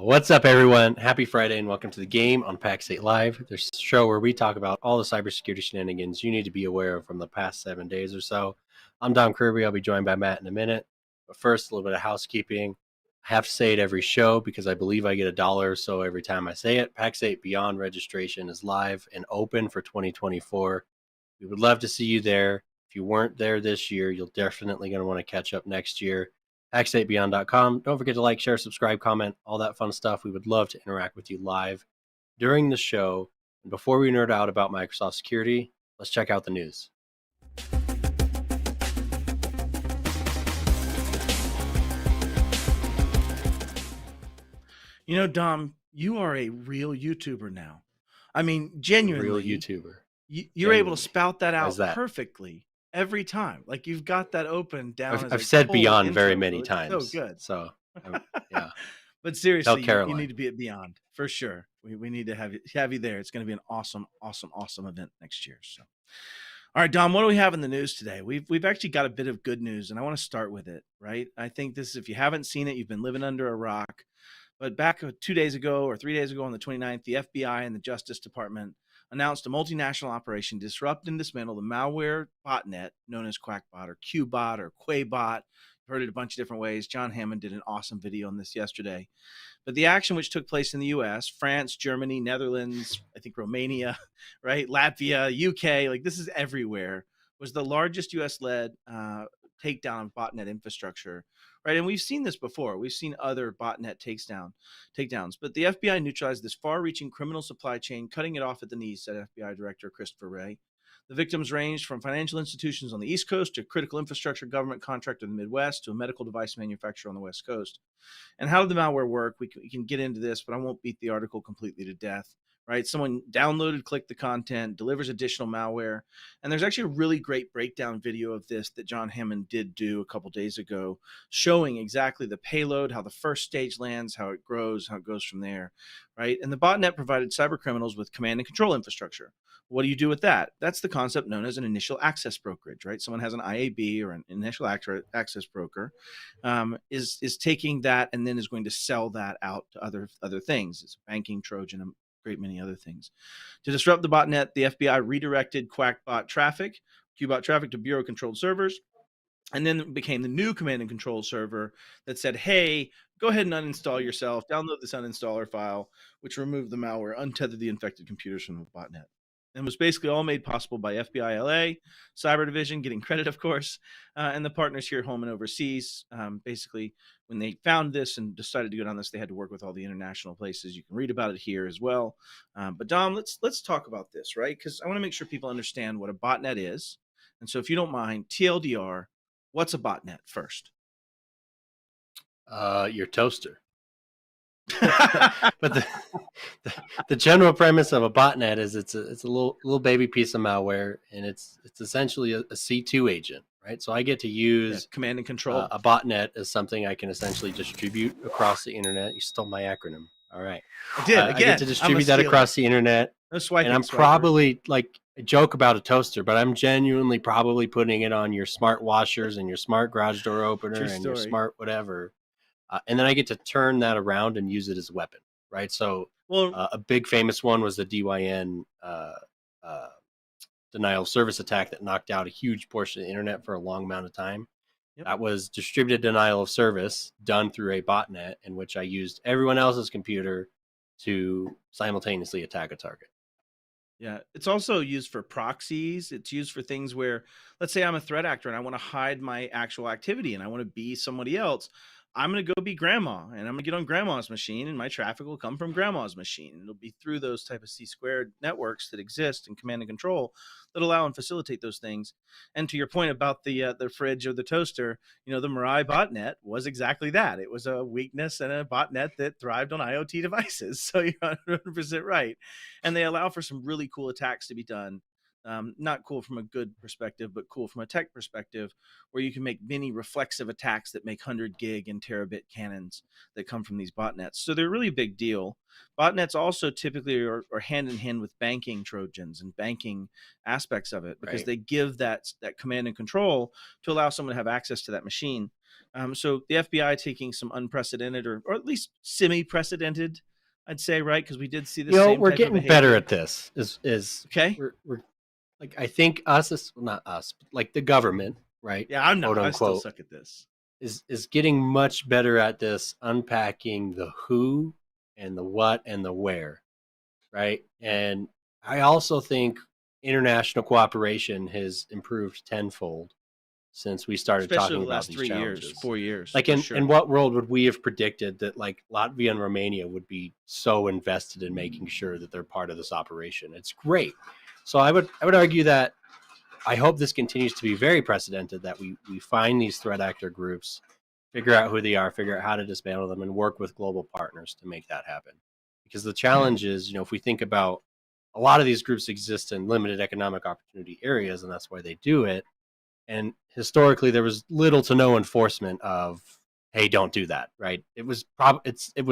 What's up, everyone? Happy Friday and welcome to the game on Pax8 Live, the show where we talk about all the cybersecurity shenanigans you need to be aware of from the past 7 days or so. I'm Dom Kirby. I'll be joined by Matt in a minute. But first, a little bit of housekeeping. I have to say it every show because I believe I get $1 or so every time I say it. Pax8 Beyond registration is live and open for 2024. We would love to see you there. If you weren't there this year, you're definitely going to want to catch up next year. Pax8beyond.com. Don't forget to like, share, subscribe, comment, all that fun stuff. We would love to interact with you live during the show. And before we nerd out about Microsoft security, let's check out the news. You know, Dom, you are a real YouTuber now. I mean, genuinely. Real YouTuber. You're able to spout that out that? perfectly every time. Like you've got that open down. I've said beyond very many times. So good. So, yeah. But seriously, you need to be at Beyond for sure. We need to have you there. It's going to be an awesome event next year. So, all right, Dom, what do we have in the news today? We've actually got a bit of good news, and I want to start with it. Right? I think this, if you haven't seen it, you've been living under a rock. But back 2 days ago or 3 days ago on the 29th, the FBI and the Justice Department announced a multinational operation to disrupt and dismantle the malware botnet known as Quackbot or Qbot or Quaybot. You've heard it a bunch of different ways. John Hammond did an awesome video on this yesterday. But the action, which took place in the U.S., France, Germany, Netherlands, I think Romania, right, Latvia, UK, like this is everywhere, was the largest U.S.-led takedown of botnet infrastructure. Right. And we've seen this before. We've seen other botnet takedowns. But the FBI neutralized this far-reaching criminal supply chain, cutting it off at the knees, said FBI Director Christopher Wray. The victims ranged from financial institutions on the East Coast to critical infrastructure government contractor in the Midwest to a medical device manufacturer on the West Coast. And how did the malware work? We can get into this, but I won't beat the article completely to death. Right? Someone downloaded, clicked the content, delivers additional malware. And there's actually a really great breakdown video of this that John Hammond did do a couple days ago, showing exactly the payload, how the first stage lands, how it grows, how it goes from there. Right? And the botnet provided cyber criminals with command and control infrastructure. What do you do with that? That's the concept known as an initial access brokerage, right? Someone has an IAB or an initial access broker, is taking that and then is going to sell that out to other things. It's a banking Trojan, a great many other things. To disrupt the botnet, the FBI redirected Qbot traffic to bureau-controlled servers, and then it became the new command and control server that said, hey, go ahead and uninstall yourself, download this uninstaller file, which removed the malware, untethered the infected computers from the botnet. And was basically all made possible by FBI LA, Cyber Division, getting credit, of course, and the partners here at home and overseas. Basically, when they found this and decided to go down this, they had to work with all the international places. You can read about it here as well. But Dom, let's talk about this, right? Because I want to make sure people understand what a botnet is. And so if you don't mind, TLDR, what's a botnet first? Your toaster. But the general premise of a botnet is it's a little baby piece of malware, and it's essentially a C2 agent, right? So I get to use command and control. A botnet as something I can essentially distribute across the internet. You stole my acronym. All right, I did. Again, I get to distribute that across the internet. No swiping, and I'm probably like a joke about a toaster, but I'm genuinely probably putting it on your smart washers and your smart garage door opener and your smart whatever. And then I get to turn that around and use it as a weapon, right? So a big famous one was the DYN denial of service attack that knocked out a huge portion of the internet for a long amount of time. Yep. That was distributed denial of service done through a botnet in which I used everyone else's computer to simultaneously attack a target. Yeah, it's also used for proxies. It's used for things where, let's say I'm a threat actor and I want to hide my actual activity and I want to be somebody else. I'm going to go be grandma and I'm going to get on grandma's machine and my traffic will come from grandma's machine. It'll be through those type of C-squared networks that exist in command and control that allow and facilitate those things. And to your point about the fridge or the toaster, the Mirai botnet was exactly that. It was a weakness and a botnet that thrived on IoT devices. So you're 100% right. And they allow for some really cool attacks to be done. Not cool from a good perspective, but cool from a tech perspective, where you can make many reflexive attacks that make 100 gig and terabit cannons that come from these botnets. So they're a really big deal. Botnets also typically are hand in hand with banking Trojans and banking aspects of it, because they give that command and control to allow someone to have access to that machine. So the FBI taking some unprecedented or at least semi-precedented, I'd say, right? Because we did see the same we're type getting of behavior. better at this. Is okay? We're like, I think us, not us, but like the government, right? Yeah, I'm not. Quote I still unquote, suck at this. Is getting much better at this, unpacking the who and the what and the where, right? And I also think international cooperation has improved tenfold since we started Especially talking over the about last these 3 challenges. years, 4 years. Like in what world would we have predicted that like Latvia and Romania would be so invested in making sure that they're part of this operation? It's great. So I would argue that I hope this continues to be very precedented, that we find these threat actor groups, figure out who they are, figure out how to dismantle them, and work with global partners to make that happen. Because the challenge is, if we think about a lot of these groups exist in limited economic opportunity areas, and that's why they do it. And historically, there was little to no enforcement of, hey, don't do that, right? It was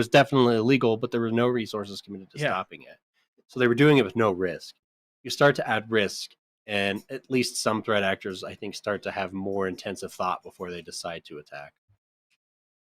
definitely illegal, but there were no resources committed to stopping it. So they were doing it with no risk. You start to add risk, and at least some threat actors, I think, start to have more intensive thought before they decide to attack.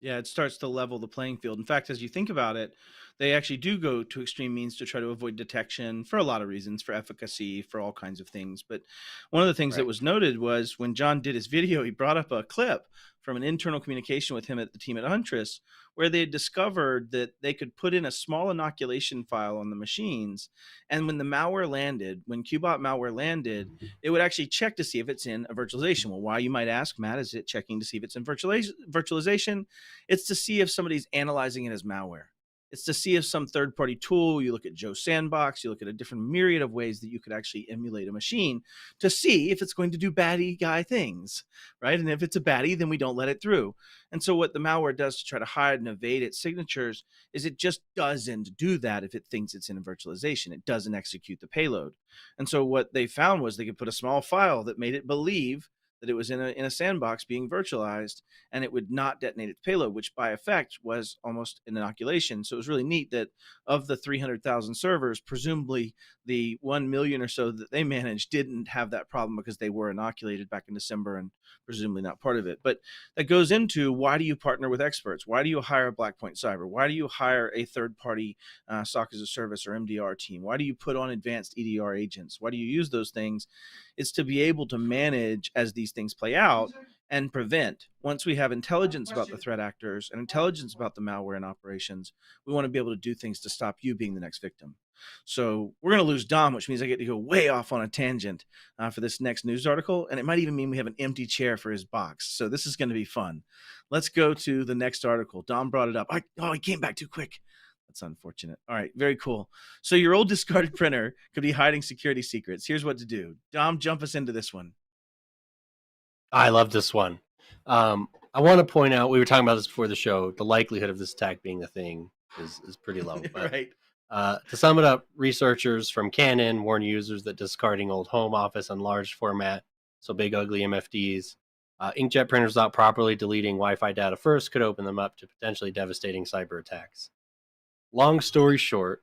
Yeah, it starts to level the playing field. In fact, as you think about it, they actually do go to extreme means to try to avoid detection for a lot of reasons, for efficacy, for all kinds of things. But one of the things that was noted was when John did his video, he brought up a clip from an internal communication with him at the team at Huntress, where they had discovered that they could put in a small inoculation file on the machines. And when the malware landed, when Qbot malware landed, it would actually check to see if it's in a virtualization. Well, why, you might ask, Matt, is it checking to see if it's in virtualization? It's to see if somebody's analyzing it as malware. It's to see if some third-party tool, you look at Joe Sandbox, you look at a different myriad of ways that you could actually emulate a machine to see if it's going to do baddie guy things, right? And if it's a baddie, then we don't let it through. And so what the malware does to try to hide and evade its signatures is it just doesn't do that if it thinks it's in a virtualization. It doesn't execute the payload. And so what they found was they could put a small file that made it believe that it was in a sandbox being virtualized, and it would not detonate its payload, which by effect was almost an inoculation. So it was really neat that of the 300,000 servers, presumably the 1 million or so that they managed didn't have that problem because they were inoculated back in December and presumably not part of it. But that goes into, why do you partner with experts? Why do you hire Blackpoint Cyber? Why do you hire a third-party SOC as a service or MDR team? Why do you put on advanced EDR agents? Why do you use those things? It's to be able to manage as these things play out and prevent. Once we have intelligence about the threat actors and intelligence about the malware and operations, we want to be able to do things to stop you being the next victim. So we're going to lose Dom, which means I get to go way off on a tangent for this next news article. And it might even mean we have an empty chair for his box. So this is going to be fun. Let's go to the next article. Dom brought it up. He came back too quick. That's unfortunate. All right, very cool. So your old discarded printer could be hiding security secrets. Here's what to do. Dom, jump us into this one. I love this one. I want to point out, we were talking about this before the show, the likelihood of this attack being a thing is pretty low. But, right. To sum it up, researchers from Canon warn users that discarding old home office and large format, so big ugly MFDs, inkjet printers without properly deleting Wi-Fi data first could open them up to potentially devastating cyber attacks. Long story short,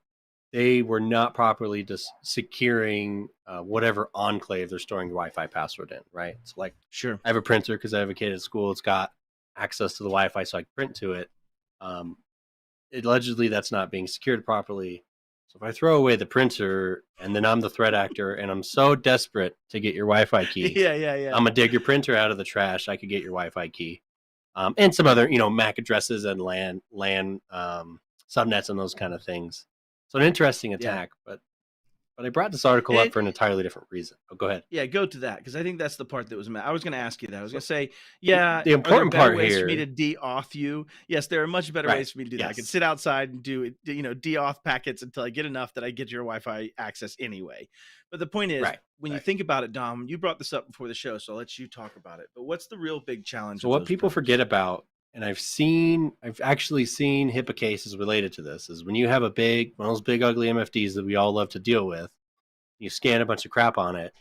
they were not properly securing whatever enclave they're storing the Wi-Fi password in, right? So like, sure, I have a printer because I have a kid at school. It's got access to the Wi-Fi so I can print to it. Allegedly, that's not being secured properly. So if I throw away the printer and then I'm the threat actor and I'm so desperate to get your Wi-Fi key, yeah, I'm gonna dig your printer out of the trash. I could get your Wi-Fi key, and some other, MAC addresses and LAN subnets and those kind of things. So an interesting attack, but I brought this article up for an entirely different reason. Oh, go ahead. Yeah, go to that, because I think that's the part that was. I was going to ask you that. I was going to say, yeah, the important part ways here for me to de-auth you. Yes, there are much better ways for me to do that. I can sit outside and do de-auth packets until I get enough that I get your Wi-Fi access anyway. But the point is, when you think about it, Dom, you brought this up before the show, so I'll let you talk about it. But what's the real big challenge? So what people forget about, and I've actually seen HIPAA cases related to this, is when you have one of those big ugly MFDs that we all love to deal with, you scan a bunch of crap on it.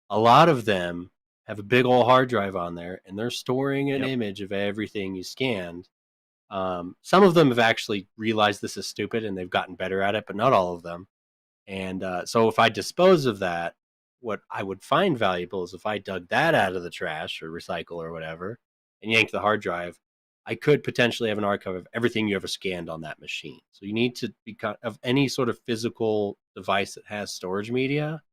A lot of them have a big old hard drive on there, and they're storing an image of everything you scanned. Some of them have actually realized this is stupid, and they've gotten better at it, but not all of them. And so if I dispose of that, what I would find valuable is if I dug that out of the trash or recycle or whatever, and yank the hard drive, I could potentially have an archive of everything you ever scanned on that machine. So you need to be of any sort of physical device that has storage media.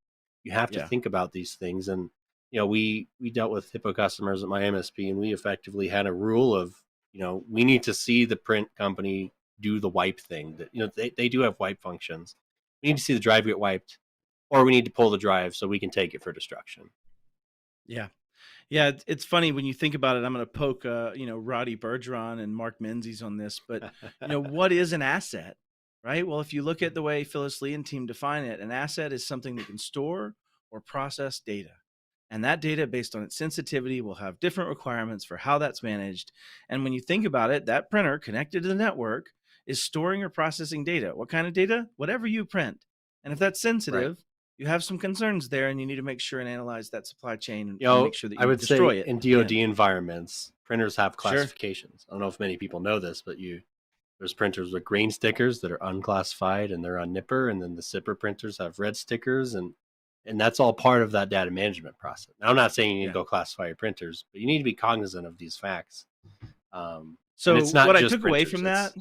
You have to think about these things. And, we dealt with HIPAA customers at my MSP, and we effectively had a rule of, we need to see the print company do the wipe thing. That, they do have wipe functions. We need to see the drive get wiped, or we need to pull the drive so we can take it for destruction. Yeah. Yeah, it's funny when you think about it. I'm going to poke, Roddy Bergeron and Mark Menzies on this, but what is an asset, right? Well, if you look at the way Phyllis Lee and team define it, an asset is something that can store or process data, and that data, based on its sensitivity, will have different requirements for how that's managed. And when you think about it, that printer connected to the network is storing or processing data. What kind of data? Whatever you print, and if that's sensitive. Right. You have some concerns there, and you need to make sure and analyze that supply chain and make sure that you destroy it. In DoD environments, printers have classifications. Sure. I don't know if many people know this, but there's printers with green stickers that are unclassified and they're on Nipper, and then the SIPR printers have red stickers, and that's all part of that data management process. Now, I'm not saying you need to go classify your printers, but you need to be cognizant of these facts. So it's not what I took away from that,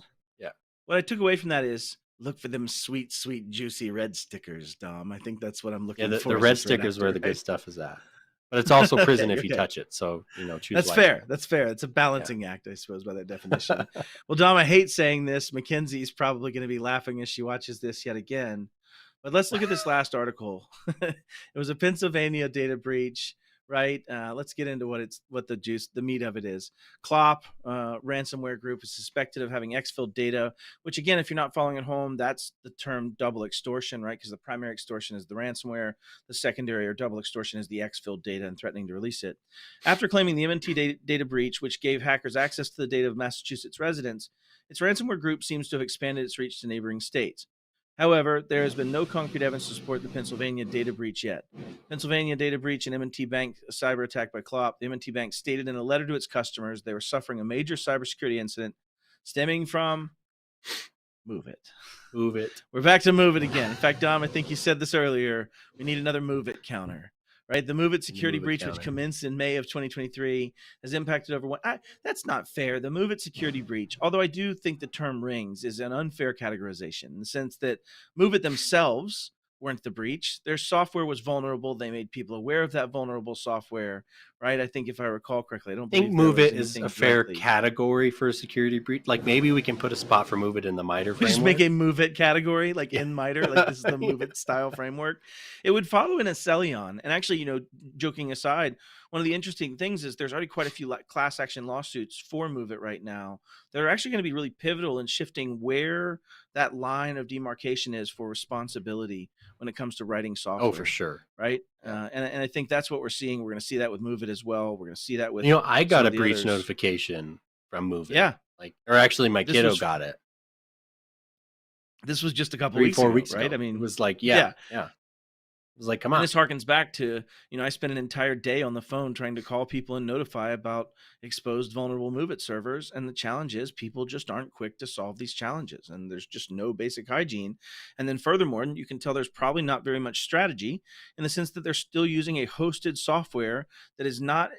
what I took away from that is, look for them sweet, sweet, juicy red stickers, Dom. I think that's what I'm looking for. The red stickers where the good stuff is at. But it's also prison if you touch it. So, choose That's fair. That's fair. It's a balancing act, I suppose, by that definition. Well, Dom, I hate saying this. Mackenzie's probably going to be laughing as she watches this yet again. But let's look at this last article. It was a Pennsylvania data breach. Right. Let's get into the meat of it is. Clop, ransomware group, is suspected of having exfilled data, which, again, if you're not following at home, that's the term double extortion, right? Because the primary extortion is the ransomware. The secondary or double extortion is the exfilled data and threatening to release it. After claiming the MNT data breach, which gave hackers access to the data of Massachusetts residents, its ransomware group seems to have expanded its reach to neighboring states. However, there has been no concrete evidence to support the Pennsylvania data breach yet. Pennsylvania data breach and M&T Bank cyber attack by Clop. The M&T Bank stated in a letter to its customers they were suffering a major cybersecurity incident stemming from Move It. Move It. We're back to Move It again. In fact, Dom, I think you said this earlier. We need another Move It counter. Right, the Move It security breach, which commenced in May of 2023, has impacted over one. That's not fair. The Move It security breach, although I do think the term rings, is an unfair categorization in the sense that Move It themselves weren't the breach. Their software was vulnerable. They made people aware of that vulnerable software. Right, I think if I recall correctly, I think Move It is a fair category for a security breach. Like maybe we can put a spot for Move It in the MITRE framework. Just make a Move It category, like in MITRE, like this is the Move It style framework. It would follow in Acelion. And actually, joking aside, one of the interesting things is there's already quite a few class action lawsuits for Move It right now. They're actually going to be really pivotal in shifting where that line of demarcation is for responsibility when it comes to writing software. Oh, for sure. Right. And I think that's what we're seeing. We're going to see that with Move It as well. We're going to see that with, I got a breach notification from Move It. Yeah. Or actually my kiddo got it. This was just a couple weeks ago, right? I mean, it was like, yeah. It was like, come on. And this harkens back to, I spent an entire day on the phone trying to call people and notify about exposed vulnerable Move It servers. And the challenge is people just aren't quick to solve these challenges. And there's just no basic hygiene. And then furthermore, you can tell there's probably not very much strategy in the sense that they're still using a hosted software that is not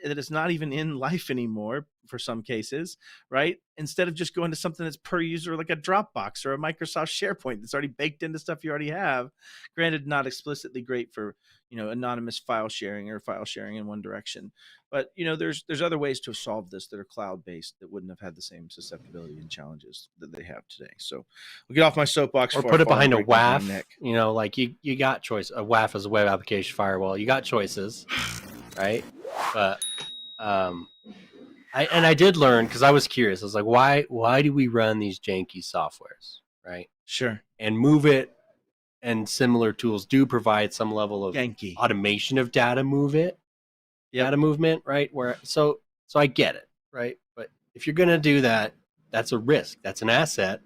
even in life anymore for some cases, right? Instead of just going to something that's per user, like a Dropbox or a Microsoft SharePoint that's already baked into stuff you already have. Granted, not explicitly great for, anonymous file sharing or file sharing in one direction. But, there's other ways to solve this that are cloud-based that wouldn't have had the same susceptibility and challenges that they have today. So we'll get off my soapbox. Or put it behind a WAF, like you got choice. A WAF is a web application firewall. You got choices, right? But, I did learn, because I was curious. I was like, why do we run these janky softwares, right? Sure. And Move It and similar tools do provide some level of automation of data data movement, right? So I get it, right? But if you're going to do that, that's a risk. That's an asset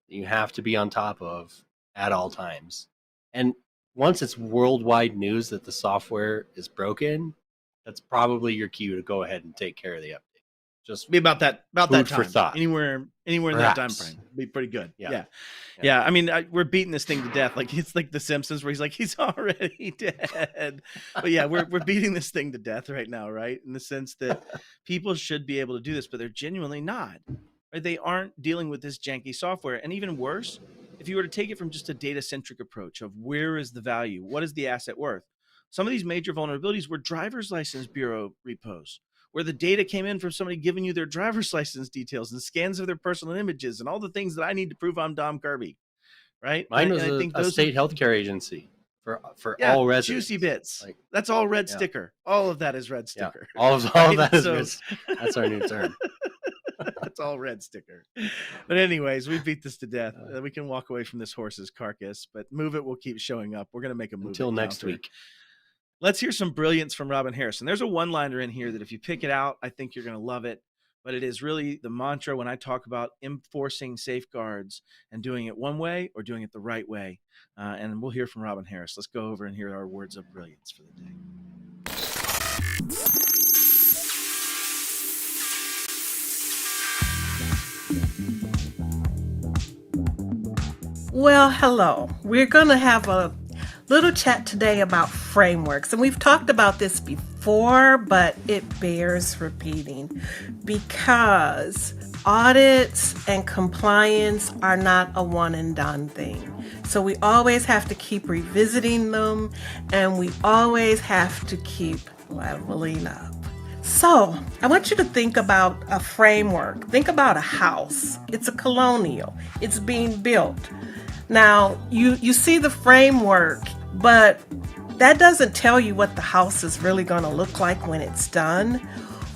that you have to be on top of at all times. And once it's worldwide news that the software is broken, that's probably your cue to go ahead and take care of the update. just be about that time. For thought. Anywhere in that time frame, be pretty good. Yeah. I mean, we're beating this thing to death. Like it's like The Simpsons, where he's like, he's already dead. But yeah, we're beating this thing to death right now, right? In the sense that people should be able to do this, but they're genuinely not. Right? They aren't dealing with this janky software. And even worse, if you were to take it from just a data-centric approach of where is the value, what is the asset worth? Some of these major vulnerabilities were driver's license bureau repos, where the data came in from somebody giving you their driver's license details and scans of their personal images and all the things that I need to prove I'm Dom Kirby, right? Mine was a state healthcare agency for all residents. Juicy bits. Like, that's all red sticker. All of that is red sticker. All of that is red. That's our new term. That's all red sticker. But anyways, we beat this to death. We can walk away from this horse's carcass, but Move It will keep showing up. We're going to make a move until next week. Let's hear some brilliance from Robin Harrison. There's a one-liner in here that if you pick it out, I think you're going to love it. But it is really the mantra when I talk about enforcing safeguards and doing it one way or doing it the right way. And we'll hear from Robin Harris. Let's go over and hear our words of brilliance for the day. Well, hello. We're going to have a little chat today about frameworks. And we've talked about this before, but it bears repeating because audits and compliance are not a one and done thing. So we always have to keep revisiting them, and we always have to keep leveling up. So I want you to think about a framework. Think about a house. It's a colonial. It's being built. Now, you see the framework, but that doesn't tell you what the house is really going to look like when it's done.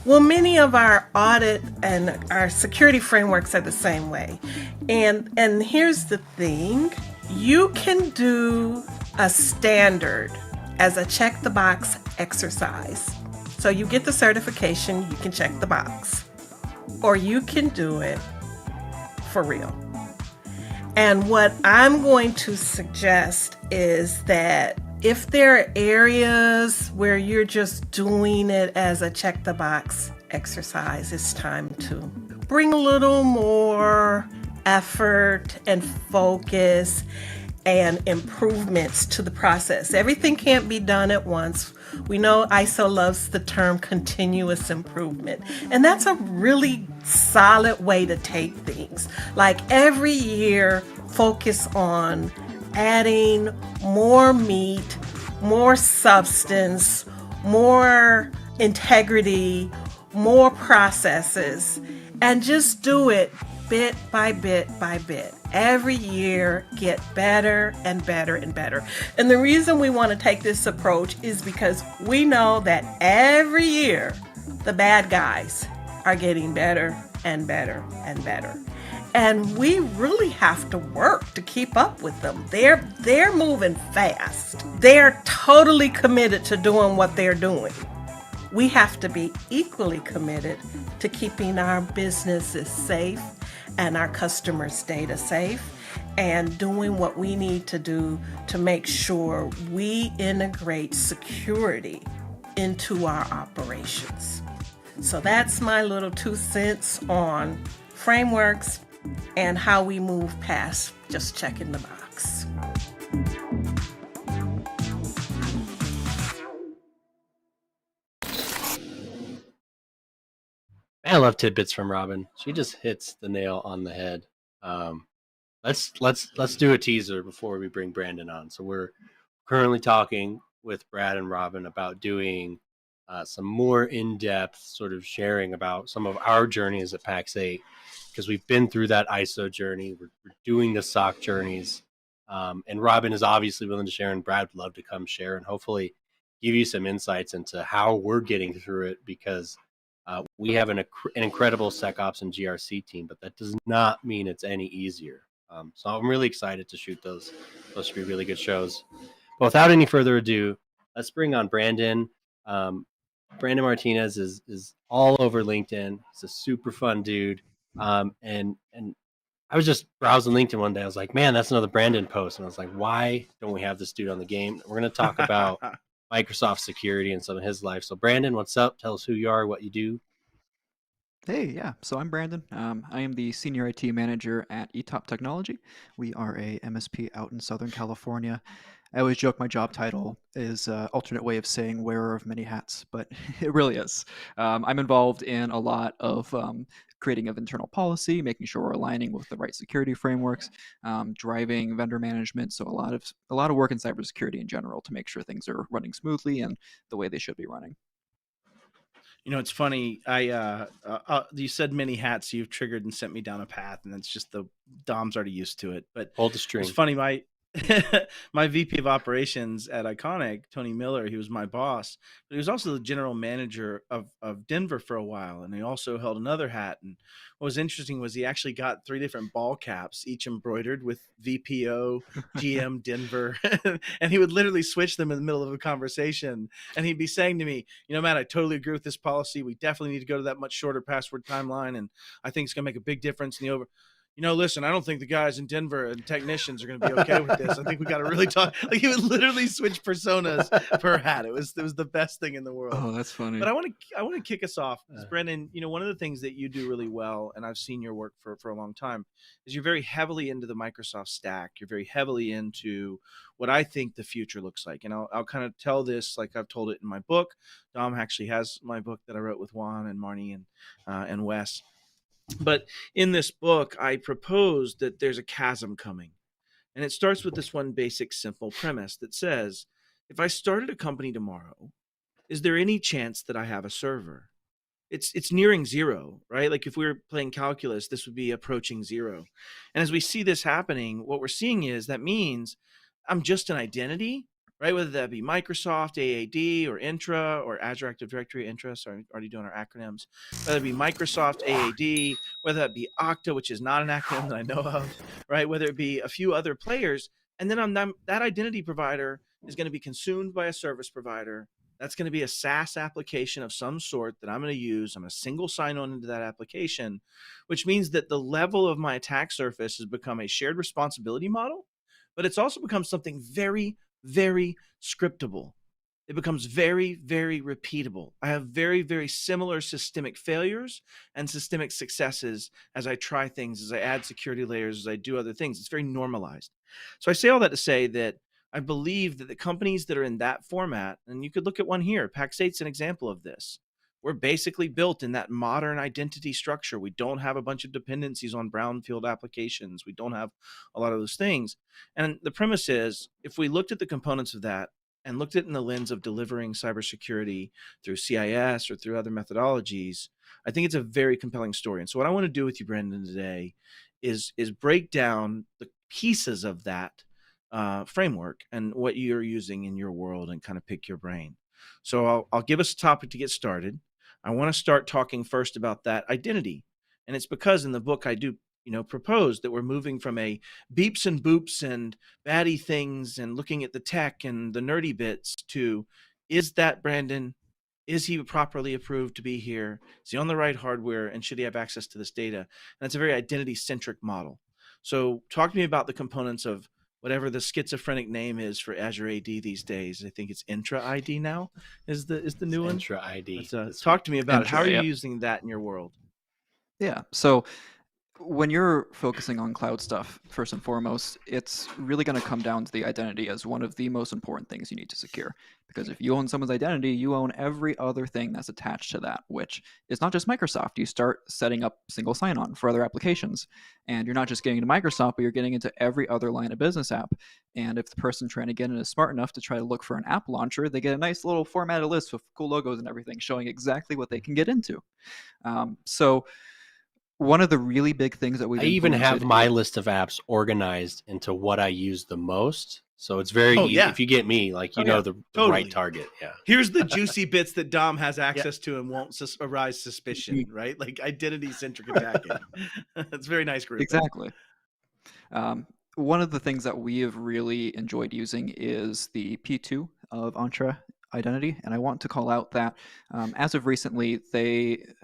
Well, many of our audit and our security frameworks are the same way. And here's the thing. You can do a standard as a check the box exercise. So you get the certification, you can check the box. Or you can do it for real. And what I'm going to suggest is that if there are areas where you're just doing it as a check the box exercise, it's time to bring a little more effort and focus and improvements to the process. Everything can't be done at once. We know ISO loves the term continuous improvement, and that's a really solid way to take things. Like every year, focus on adding more meat, more substance, more integrity, more processes, and just do it bit by bit by bit. Every year, get better and better and better. And the reason we want to take this approach is because we know that every year, the bad guys are getting better and better and better. And we really have to work to keep up with them. They're moving fast. They're totally committed to doing what they're doing. We have to be equally committed to keeping our businesses safe and our customers' data safe, and doing what we need to do to make sure we integrate security into our operations. So that's my little 2 cents on frameworks and how we move past just checking the box. I love tidbits from Robin. She just hits the nail on the head. Let's do a teaser before we bring Brandon on. So we're currently talking with Brad and Robin about doing some more in-depth sort of sharing about some of our journeys at Pax8, because we've been through that ISO journey. We're doing the SOC journeys, and Robin is obviously willing to share, and Brad would love to come share and hopefully give you some insights into how we're getting through it, because we have an incredible SecOps and GRC team, but that does not mean it's any easier. So I'm really excited to shoot those. Those should be really good shows. But without any further ado, let's bring on Brandon. Brandon Martinez is all over LinkedIn. He's a super fun dude. And I was just browsing LinkedIn one day. I was like, man, that's another Brandon post. And I was like, why don't we have this dude on the game? We're going to talk about Microsoft security and some of his life. So Brandon, what's up? Tell us who you are, what you do. Hey, yeah. So I'm Brandon. I am the senior IT manager at eTop Technology. We are a MSP out in Southern California. I always joke my job title is alternate way of saying wearer of many hats, but it really is. I'm involved in a lot of creating of internal policy, making sure we're aligning with the right security frameworks, driving vendor management. So a lot of work in cybersecurity in general to make sure things are running smoothly and the way they should be running. It's funny. You said many hats. You've triggered and sent me down a path, and it's just the Dom's already used to it. But Hold the string. it's funny. My VP of operations at Iconic, Tony Miller, he was my boss, but he was also the general manager of Denver for a while, and he also held another hat. And what was interesting was he actually got 3 different ball caps, each embroidered with VPO, GM Denver, and he would literally switch them in the middle of a conversation. And he'd be saying to me, Matt, I totally agree with this policy. We definitely need to go to that much shorter password timeline, and I think it's going to make a big difference in the listen, I don't think the guys in Denver and technicians are going to be okay with this. I think we got to really talk. Like, he would literally switch personas per hat. It was the best thing in the world. Oh, that's funny. But I want to kick us off, because Brendan, one of the things that you do really well, and I've seen your work for a long time, is you're very heavily into the Microsoft stack. You're very heavily into what I think the future looks like. And I'll kind of tell this like I've told it in my book. Dom actually has my book that I wrote with Juan and Marnie and Wes. But in this book, I propose that there's a chasm coming. And it starts with this one basic, simple premise that says, if I started a company tomorrow, is there any chance that I have a server? It's nearing zero, right? Like if we were playing calculus, this would be approaching zero. And as we see this happening, what we're seeing is that means I'm just an identity, right? Whether that be Microsoft, AAD, or Intra, or Azure Active Directory, Intra, sorry, already doing our acronyms. Whether it be Microsoft, AAD, whether that be Okta, which is not an acronym that I know of, right? Whether it be a few other players. And then that identity provider is going to be consumed by a service provider. That's going to be a SaaS application of some sort that I'm going to use. I'm going to single sign on into that application, which means that the level of my attack surface has become a shared responsibility model, but it's also become something very, very scriptable. It becomes very, very repeatable. I have very, very similar systemic failures and systemic successes as I try things, as I add security layers, as I do other things. It's very normalized. So I say all that to say that I believe that the companies that are in that format, and you could look at one here, Pax8's an example of this. We're basically built in that modern identity structure. We don't have a bunch of dependencies on brownfield applications. We don't have a lot of those things. And the premise is, if we looked at the components of that and looked at it in the lens of delivering cybersecurity through CIS or through other methodologies, I think it's a very compelling story. And so what I want to do with you, Brendan, today is break down the pieces of that framework and what you're using in your world and kind of pick your brain. So I'll give us a topic to get started. I want to start talking first about that identity. And it's because in the book I do, propose that we're moving from a beeps and boops and baddie things and looking at the tech and the nerdy bits to, is that Brandon? Is he properly approved to be here? Is he on the right hardware? And should he have access to this data? And it's a very identity-centric model. So talk to me about the components of whatever the schizophrenic name is for Azure AD these days. I think it's Intra ID now is the new one. Intra ID. Talk to me about Intra, it. How are you using that in your world? Yeah. So when you're focusing on cloud stuff, first and foremost, it's really going to come down to the identity as one of the most important things you need to secure. Because if you own someone's identity, you own every other thing that's attached to that, which is not just Microsoft. You start setting up single sign-on for other applications. And you're not just getting into Microsoft, but you're getting into every other line of business app. And if the person trying to get in is smart enough to try to look for an app launcher, they get a nice little formatted list with cool logos and everything showing exactly what they can get into. So one of the really big things that we've I even have my list of apps organized into what I use the most. So it's very easy. If you get me, like, know the right target. Yeah. Here's the juicy bits that Dom has access to and won't arise suspicion, right? Like identity-centric attacking. It's very nice group. Exactly. One of the things that we have really enjoyed using is the P2 of Entra Identity. And I want to call out that as of recently,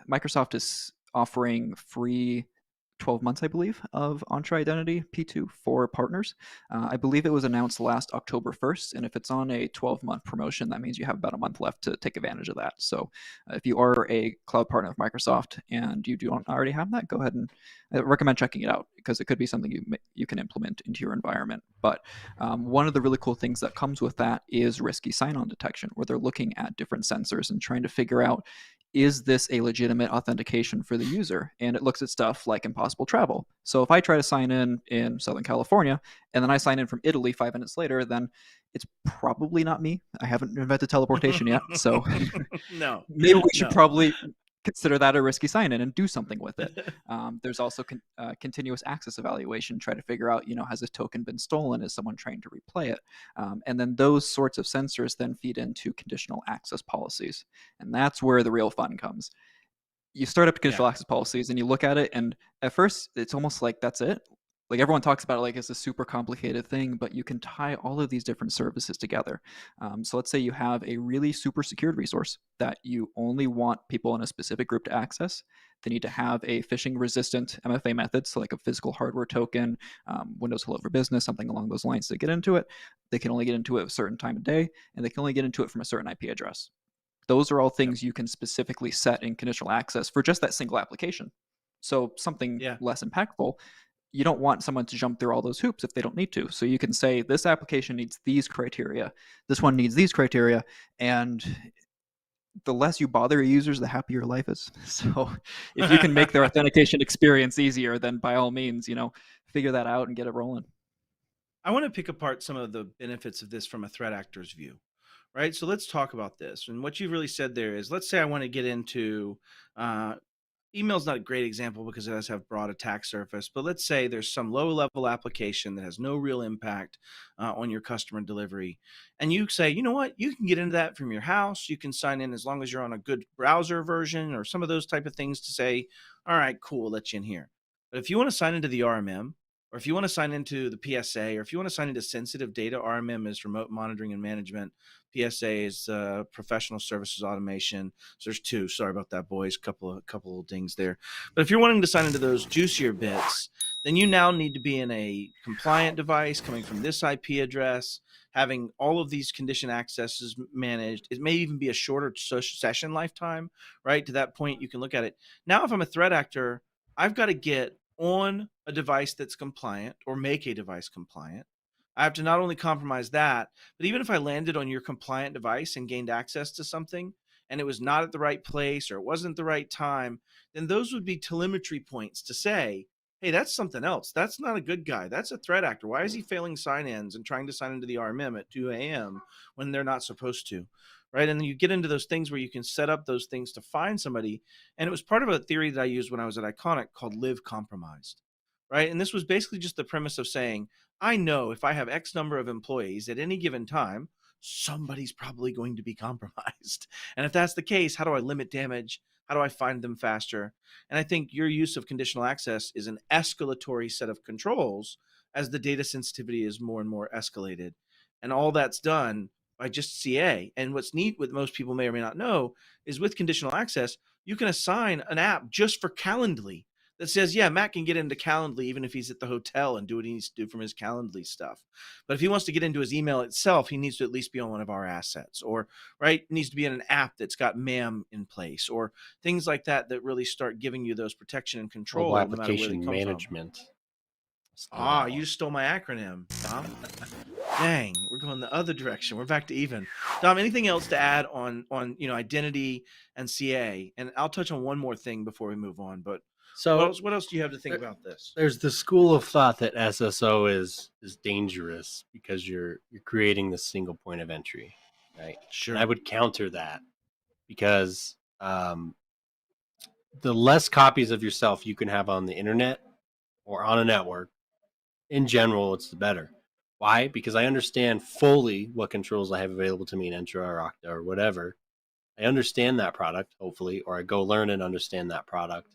Microsoft is offering free 12 months, I believe, of Entra Identity P2 for partners. I believe it was announced last October 1st, and if it's on a 12-month promotion, that means you have about a month left to take advantage of that. So if you are a cloud partner of Microsoft and you don't already have that, go ahead and I recommend checking it out, because it could be something you can implement into your environment. But one of the really cool things that comes with that is risky sign-on detection, where they're looking at different sensors and trying to figure out, is this a legitimate authentication for the user? And it looks at stuff like impossible travel. So if I try to sign in Southern California and then I sign in from Italy 5 minutes later, then it's probably not me. I haven't invented teleportation yet. So no, maybe we should probably consider that a risky sign-in and do something with it. There's also continuous access evaluation, try to figure out, has this token been stolen? Is someone trying to replay it? And then those sorts of sensors then feed into conditional access policies. And that's where the real fun comes. You start up conditional access policies and you look at it, and at first it's almost like that's it. Like everyone talks about it like it's a super complicated thing, but you can tie all of these different services together. So let's say you have a really super secured resource that you only want people in a specific group to access. They need to have a phishing resistant MFA method, so like a physical hardware token, Windows Hello for Business, something along those lines to get into it. They can only get into it at a certain time of day, and they can only get into it from a certain IP address. Those are all things you can specifically set in conditional access for just that single application. So something less impactful, you don't want someone to jump through all those hoops if they don't need to. So you can say this application needs these criteria, this one needs these criteria, and the less you bother your users, the happier your life is. So if you can make their authentication experience easier, then by all means, figure that out and get it rolling. I want to pick apart some of the benefits of this from a threat actor's view, right? So let's talk about this. And what you've really said there is, let's say I want to get into email's not a great example because it does have broad attack surface, but let's say there's some low level application that has no real impact on your customer delivery. And you say, you know what, you can get into that from your house. You can sign in as long as you're on a good browser version or some of those type of things to say, all right, cool, we'll let you in here. But if you want to sign into the RMM, or if you want to sign into the PSA, or if you want to sign into sensitive data, RMM is remote monitoring and management. PSA is professional services automation. So there's two. Sorry about that, boys. Couple of things there. But if you're wanting to sign into those juicier bits, then you now need to be in a compliant device coming from this IP address, having all of these condition accesses managed. It may even be a shorter session lifetime, right? To that point, you can look at it. Now, if I'm a threat actor, I've got to get on a device that's compliant or make a device compliant. I have to not only compromise that, but even if I landed on your compliant device and gained access to something and it was not at the right place or it wasn't the right time, then those would be telemetry points to say, hey, that's something else. That's not a good guy. That's a threat actor. Why is he failing sign-ins and trying to sign into the RMM at 2 a.m. when they're not supposed to? Right. And then you get into those things where you can set up those things to find somebody. And it was part of a theory that I used when I was at Iconic called live compromised. Right. And this was basically just the premise of saying, I know if I have X number of employees at any given time, somebody's probably going to be compromised. And if that's the case, how do I limit damage? How do I find them faster? And I think your use of conditional access is an escalatory set of controls as the data sensitivity is more and more escalated. And all that's done by just CA. And what's neat, what most people may or may not know, is with conditional access, you can assign an app just for Calendly that says, yeah, Matt can get into Calendly even if he's at the hotel and do what he needs to do from his Calendly stuff. But if he wants to get into his email itself, he needs to at least be on one of our assets, or needs to be in an app that's got MAM in place, or things like that that really start giving you those protection and control. Mobile application management. You just stole my acronym, Dom. Dang, we're going the other direction. We're back to even. Dom, anything else to add on identity and CA? And I'll touch on one more thing before we move on. But so what else do you have to think about this? There's the school of thought that SSO is dangerous because you're creating the single point of entry, right? Sure. And I would counter that because the less copies of yourself you can have on the internet or on a network, in general, it's the better. Why? Because I understand fully what controls I have available to me in Entra or Okta or whatever. I understand that product, hopefully, or I go learn and understand that product.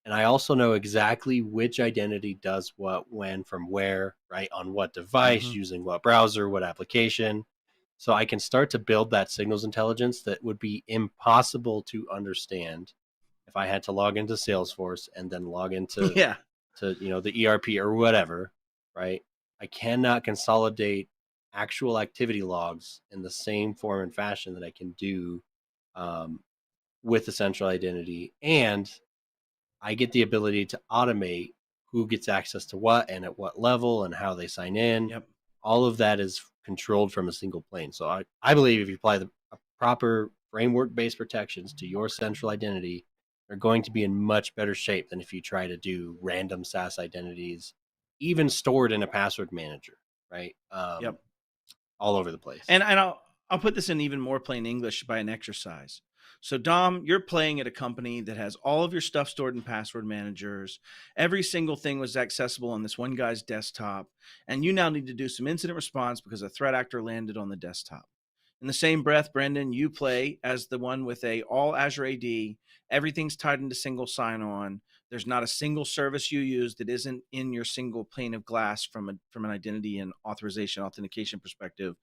And I also know exactly which identity does what, when, from where, right, on what device, using what browser, what application. So I can start to build that signals intelligence that would be impossible to understand if I had to log into Salesforce and then log into to the ERP or whatever, right? I cannot consolidate actual activity logs in the same form and fashion that I can do with the central identity. And I get the ability to automate who gets access to what and at what level and how they sign in. Yep. All of that is controlled from a single plane. So I believe if you apply the proper framework-based protections to your central identity, they're going to be in much better shape than if you try to do random SaaS identities, even stored in a password manager, right? Yep. All over the place. And I'll put this in even more plain English by an exercise. So Dom, you're playing at a company that has all of your stuff stored in password managers. Every single thing was accessible on this one guy's desktop. And you now need to do some incident response because a threat actor landed on the desktop. In the same breath, Brandon, you play as the one with a all Azure AD. Everything's tied into single sign-on. There's not a single service you use that isn't in your single pane of glass from an identity and authorization authentication perspective.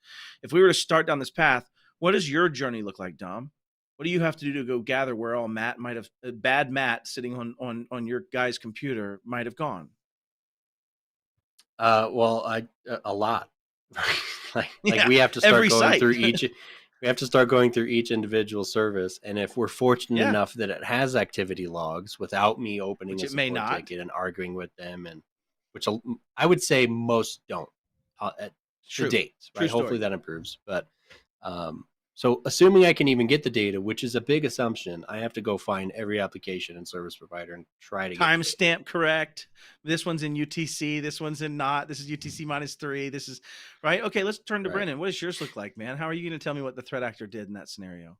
If we were to start down this path, what does your journey look like, Dom? What do you have to do to go gather where all Matt might have, bad Matt sitting on your guy's computer might have gone? A lot. We have to start going through each. We have to start going through each individual service, and if we're fortunate enough that it has activity logs without me opening a support ticket and arguing with them, and which I would say most don't to date, right? Hopefully that improves, but so assuming I can even get the data, which is a big assumption, I have to go find every application and service provider and try to get timestamp correct. This one's in UTC. This one's in not. This is UTC -3. This is right. Okay, let's turn to Brandon. What does yours look like, man? How are you going to tell me what the threat actor did in that scenario?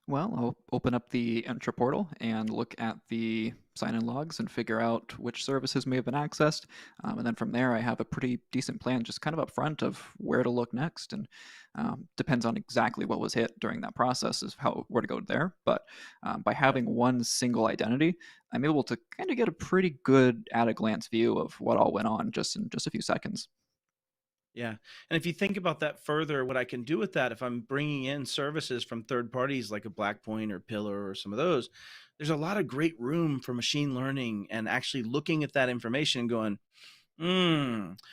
Well, I'll open up the Entra portal and look at the sign-in logs and figure out which services may have been accessed. And then from there, I have a pretty decent plan just kind of up front of where to look next. And depends on exactly what was hit during that process is where to go there. But by having one single identity, I'm able to kind of get a pretty good at-a-glance view of what all went on just in just a few seconds. Yeah. And if you think about that further, what I can do with that, if I'm bringing in services from third parties like a Blackpoint or Pillar or some of those, there's a lot of great room for machine learning and actually looking at that information and going,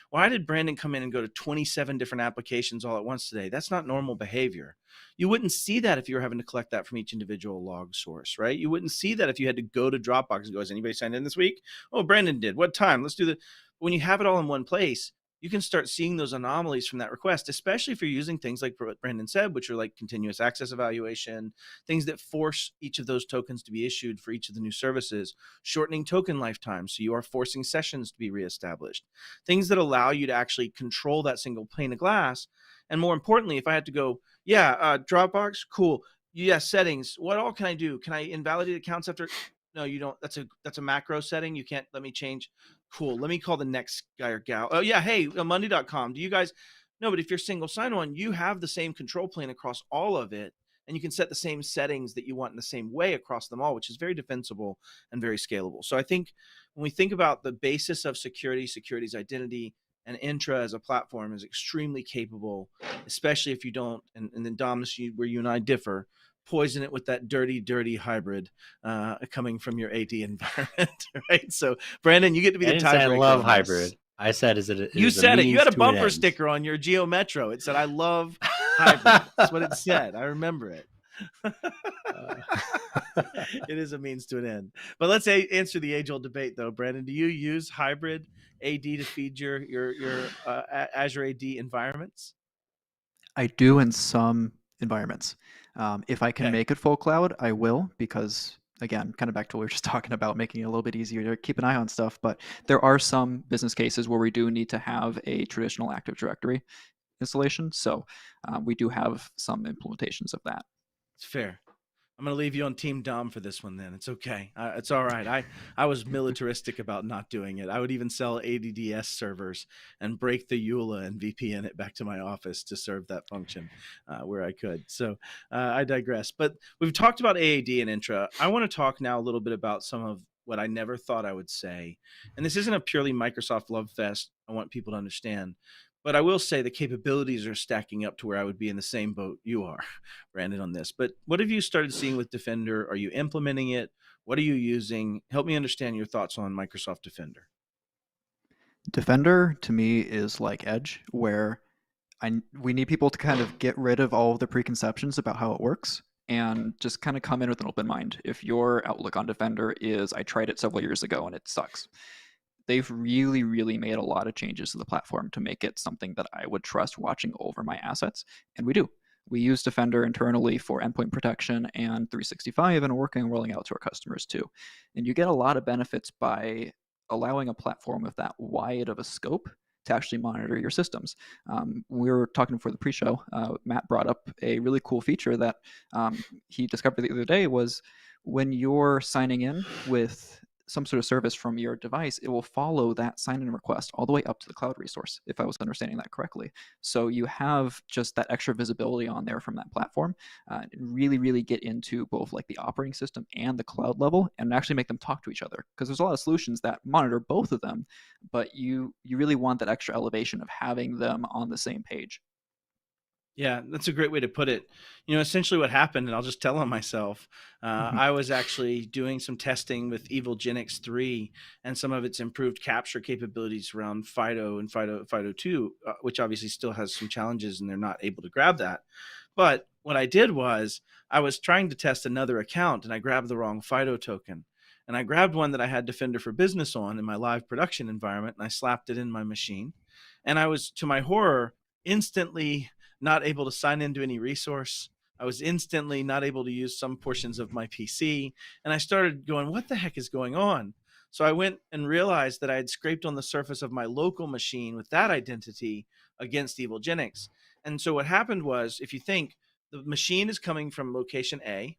why did Brandon come in and go to 27 different applications all at once today? That's not normal behavior. You wouldn't see that if you were having to collect that from each individual log source, right? You wouldn't see that if you had to go to Dropbox and go, has anybody signed in this week? Oh, Brandon did. What time? Let's do the. When you have it all in one place, you can start seeing those anomalies from that request, especially if you're using things like what Brandon said, which are like continuous access evaluation, things that force each of those tokens to be issued for each of the new services, shortening token lifetime. So you are forcing sessions to be reestablished, things that allow you to actually control that single pane of glass. And more importantly, if I had to go, Dropbox, cool. Yeah, settings. What all can I do? Can I invalidate accounts after? No, you don't. That's a macro setting. You can't let me change. Cool. Let me call the next guy or gal. Oh yeah. Hey, Monday.com. Do you guys? No, but if you're single sign-on, you have the same control plane across all of it. And you can set the same settings that you want in the same way across them all, which is very defensible and very scalable. So I think when we think about the basis of security's identity, and Entra as a platform is extremely capable, especially if you don't, and then Dom, this is where you and I differ, poison it with that dirty hybrid coming from your AD environment, right? So, Brandon, you get to be the tiebreaker. I love hybrid. I said, you said it. You had a bumper sticker on your Geo Metro. It said, "I love hybrid." That's what it said. I remember it. It is a means to an end. But let's answer the age-old debate, though. Brandon, do you use hybrid AD to feed your Azure AD environments? I do in some environments. If I can make it full cloud, I will, because again, kind of back to what we were just talking about, making it a little bit easier to keep an eye on stuff. But there are some business cases where we do need to have a traditional Active Directory installation. So we do have some implementations of that. It's fair. I'm going to leave you on Team Dom for this one then. It's okay. It's all right. I was militaristic about not doing it. I would even sell ADDS servers and break the EULA and VPN it back to my office to serve that function where I could. So I digress. But we've talked about AAD and Entra. I want to talk now a little bit about some of what I never thought I would say. And this isn't a purely Microsoft love fest. I want people to understand. But I will say the capabilities are stacking up to where I would be in the same boat you are, Brandon, on this. But what have you started seeing with Defender? Are you implementing it? What are you using? Help me understand your thoughts on Microsoft Defender. Defender to me is like Edge, where we need people to kind of get rid of all of the preconceptions about how it works and just kind of come in with an open mind. If your outlook on Defender is, I tried it several years ago and it sucks, they've really, really made a lot of changes to the platform to make it something that I would trust watching over my assets. And we do. We use Defender internally for endpoint protection and 365 and working on rolling out to our customers too. And you get a lot of benefits by allowing a platform with that wide of a scope to actually monitor your systems. We were talking before the pre-show. Matt brought up a really cool feature that he discovered the other day was when you're signing in with some sort of service from your device, it will follow that sign-in request all the way up to the cloud resource, if I was understanding that correctly. So you have just that extra visibility on there from that platform, and really, really get into both like the operating system and the cloud level and actually make them talk to each other. Because there's a lot of solutions that monitor both of them, but you really want that extra elevation of having them on the same page. Yeah, that's a great way to put it. Essentially what happened, and I'll just tell on myself, I was actually doing some testing with Evil-Genix 3 and some of its improved capture capabilities around FIDO and FIDO 2, which obviously still has some challenges and they're not able to grab that. But what I did was I was trying to test another account and I grabbed the wrong FIDO token. And I grabbed one that I had Defender for Business on in my live production environment and I slapped it in my machine. And I was, to my horror, instantly not able to sign into any resource. I was instantly not able to use some portions of my PC. And I started going, what the heck is going on? So I went and realized that I had scraped on the surface of my local machine with that identity against Evil-Genix. And so what happened was, if you think the machine is coming from location A,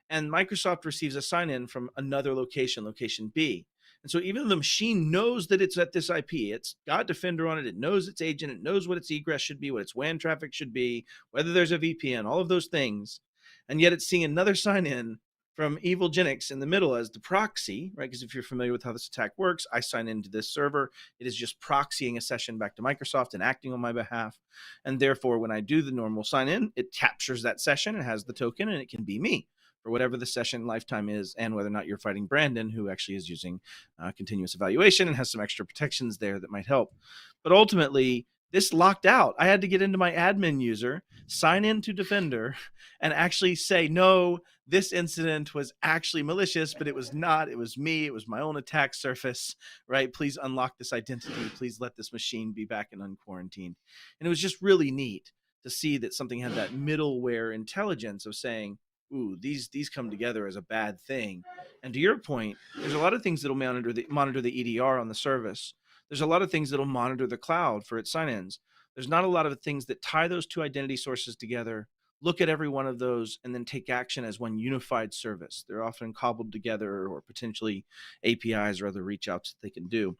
and Microsoft receives a sign-in from another location, location B. And so even though the machine knows that it's at this IP, it's got Defender on it, it knows its agent, it knows what its egress should be, what its WAN traffic should be, whether there's a VPN, all of those things. And yet it's seeing another sign-in from Evil-Genix in the middle as the proxy, right? Because if you're familiar with how this attack works, I sign into this server. It is just proxying a session back to Microsoft and acting on my behalf. And therefore, when I do the normal sign-in, it captures that session, it has the token, and it can be me for whatever the session lifetime is, and whether or not you're fighting Brandon, who actually is using continuous evaluation and has some extra protections there that might help. But ultimately, this locked out. I had to get into my admin user, sign into Defender, and actually say, no, this incident was actually malicious, but it was not. It was me. It was my own attack surface, right? Please unlock this identity. Please let this machine be back and unquarantined. And it was just really neat to see that something had that middleware intelligence of saying, ooh, these come together as a bad thing. And to your point, there's a lot of things that'll monitor the EDR on the service. There's a lot of things that'll monitor the cloud for its sign-ins. There's not a lot of things that tie those two identity sources together, look at every one of those, and then take action as one unified service. They're often cobbled together or potentially APIs or other reach outs that they can do.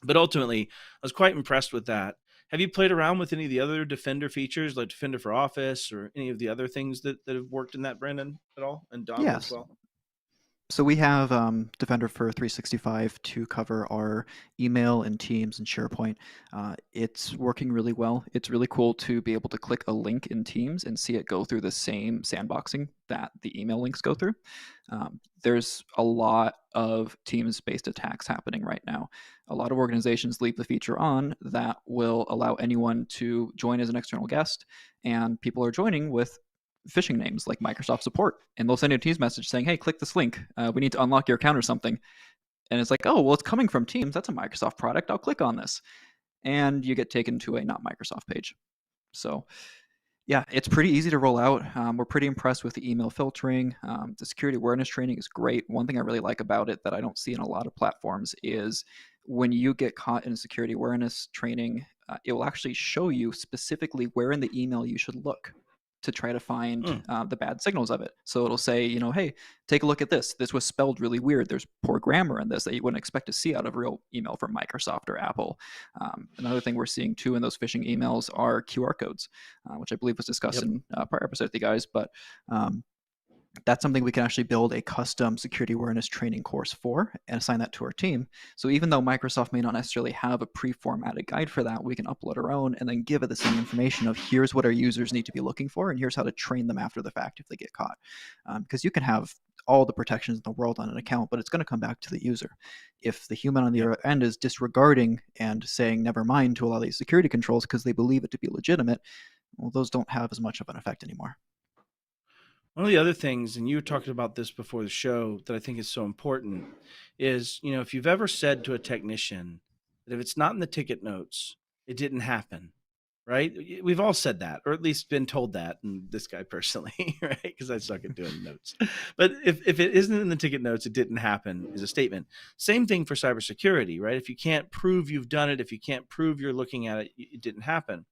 But ultimately, I was quite impressed with that. Have you played around with any of the other Defender features, like Defender for Office or any of the other things that have worked in that, Brandon, at all? And Dom as well? So we have Defender for 365 to cover our email and Teams and SharePoint. It's working really well. It's really cool to be able to click a link in Teams and see it go through the same sandboxing that the email links go through. There's a lot of Teams-based attacks happening right now. A lot of organizations leave the feature on that will allow anyone to join as an external guest, and people are joining with phishing names like Microsoft support, and they'll send you a Teams message saying, hey, click this link. We need to unlock your account or something. And it's like, oh, well, it's coming from Teams. That's a Microsoft product. I'll click on this. And you get taken to a not Microsoft page. So yeah, it's pretty easy to roll out. We're pretty impressed with the email filtering. The security awareness training is great. One thing I really like about it that I don't see in a lot of platforms is when you get caught in a security awareness training, it will actually show you specifically where in the email you should look to try to find the bad signals of it. So it'll say, hey, take a look at this. This was spelled really weird. There's poor grammar in this that you wouldn't expect to see out of real email from Microsoft or Apple. Another thing we're seeing too in those phishing emails are QR codes, which I believe was discussed in a prior episode with you guys. But that's something we can actually build a custom security awareness training course for and assign that to our team. So even though Microsoft may not necessarily have a pre-formatted guide for that, we can upload our own and then give it the same information of here's what our users need to be looking for and here's how to train them after the fact if they get caught. Because you can have all the protections in the world on an account, but it's going to come back to the user. If the human on the other end is disregarding and saying never mind to a lot of these security controls because they believe it to be legitimate, well, those don't have as much of an effect anymore. One of the other things, and you were talking about this before the show, that I think is so important is, if you've ever said to a technician that if it's not in the ticket notes, it didn't happen, right? We've all said that, or at least been told that, and this guy personally, right? Because I suck at doing notes. But if it isn't in the ticket notes, it didn't happen is a statement. Same thing for cybersecurity, right? If you can't prove you've done it, if you can't prove you're looking at it, it didn't happen.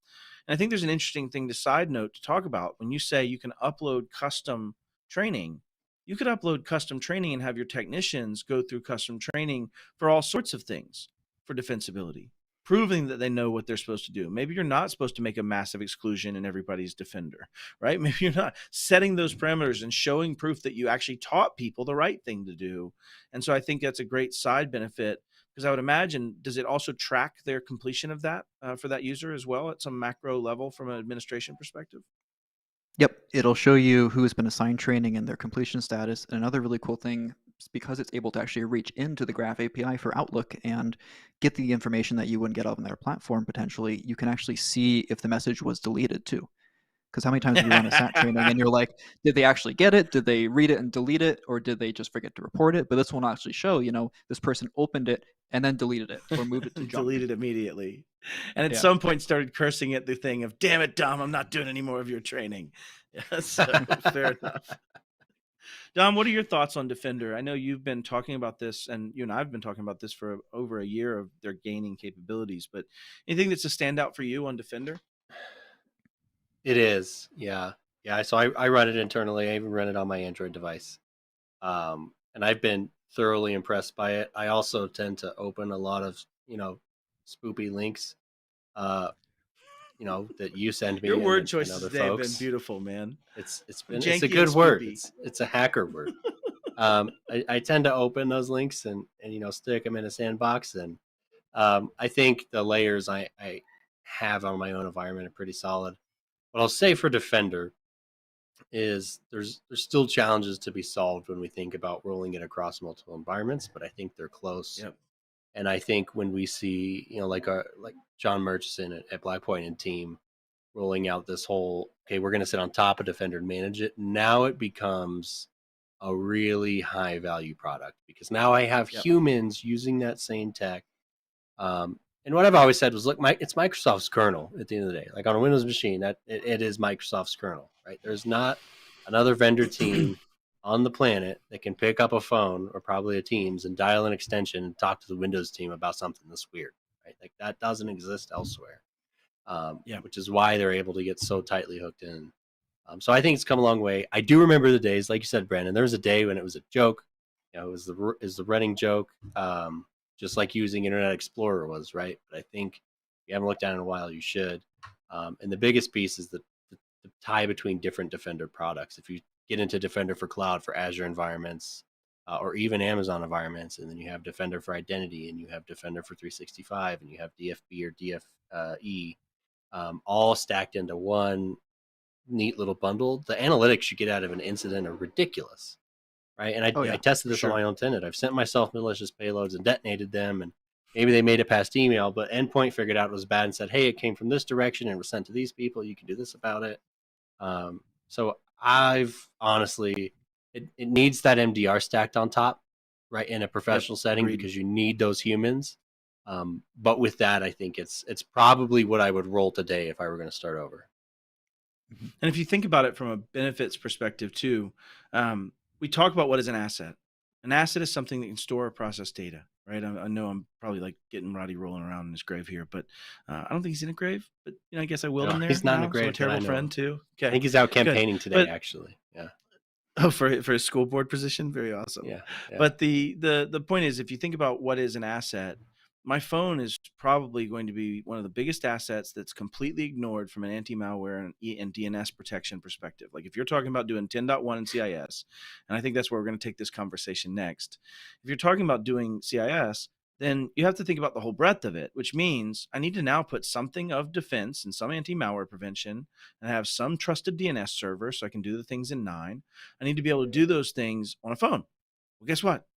And I think there's an interesting thing to side note to talk about. When you say you can upload custom training, you could upload custom training and have your technicians go through custom training for all sorts of things for defensibility, proving that they know what they're supposed to do. Maybe you're not supposed to make a massive exclusion in everybody's defender, right? Maybe you're not setting those parameters and showing proof that you actually taught people the right thing to do. And so I think that's a great side benefit. Because I would imagine, does it also track their completion of that for that user as well at some macro level from an administration perspective? Yep, it'll show you who has been assigned training and their completion status. And another really cool thing is because it's able to actually reach into the Graph API for Outlook and get the information that you wouldn't get on their platform potentially, you can actually see if the message was deleted too. Because how many times have you run a SAT training and you're like, did they actually get it? Did they read it and delete it? Or did they just forget to report it? But this will actually show, this person opened it and then deleted it or moved it to junk. Deleted immediately. And at some point started cursing at the thing of, damn it, Dom, I'm not doing any more of your training. So fair enough. Dom, what are your thoughts on Defender? I know you've been talking about this, and you and I have been talking about this for over a year of their gaining capabilities, but anything that's a standout for you on Defender? It is. Yeah. So I run it internally. I even run it on my Android device. And I've been thoroughly impressed by it. I also tend to open a lot of, spoopy links, that you send me. Your word and choices other today folks. have been beautiful, man. It's a good word. It's a hacker word. I tend to open those links and stick them in a sandbox. And I think the layers I have on my own environment are pretty solid. What I'll say for Defender is there's still challenges to be solved when we think about rolling it across multiple environments, but I think they're close. Yep. And I think when we see, like John Murchison at Blackpoint and team rolling out this whole, okay, we're going to sit on top of Defender and manage it. Now it becomes a really high value product because now I have humans using that same tech. And what I've always said was, look, it's Microsoft's kernel at the end of the day. Like on a Windows machine, that it is Microsoft's kernel, right? There's not another vendor team on the planet that can pick up a phone or probably a Teams and dial an extension and talk to the Windows team about something that's weird, right? Like that doesn't exist elsewhere. Which is why they're able to get so tightly hooked in. So I think it's come a long way. I do remember the days, like you said, Brandon. There was a day when it was a joke. It was the running joke. Just like using Internet Explorer was, right? But I think if you haven't looked at it in a while, you should. And the biggest piece is the tie between different Defender products. If you get into Defender for Cloud for Azure environments or even Amazon environments, and then you have Defender for Identity, and you have Defender for 365, and you have DFB or DFE, all stacked into one neat little bundle. The analytics you get out of an incident are ridiculous. Right. And I tested this on my own tenant. I've sent myself malicious payloads and detonated them. And maybe they made it past email, but endpoint figured out it was bad and said, hey, it came from this direction and was sent to these people. You can do this about it. So I've honestly, it needs that MDR stacked on top, right, in a professional setting because you need those humans. But with that, I think it's probably what I would roll today if I were going to start over. And if you think about it from a benefits perspective too, we talk about what is an asset. An asset is something that can store or process data, right? I know I'm probably like getting Roddy rolling around in his grave here, but I don't think he's in a grave. But I guess I will in there. He's not now, in a grave. So a terrible friend too. Okay. I think he's out campaigning today, actually. Yeah. Oh, for his school board position, very awesome. Yeah. But the point is, if you think about what is an asset, my phone is probably going to be one of the biggest assets that's completely ignored from an anti-malware and DNS protection perspective. Like if you're talking about doing 10.1 in CIS, and I think that's where we're going to take this conversation next. If you're talking about doing CIS, then you have to think about the whole breadth of it, which means I need to now put something of defense and some anti-malware prevention and have some trusted DNS server so I can do the things in 9. I need to be able to do those things on a phone. Well, guess what?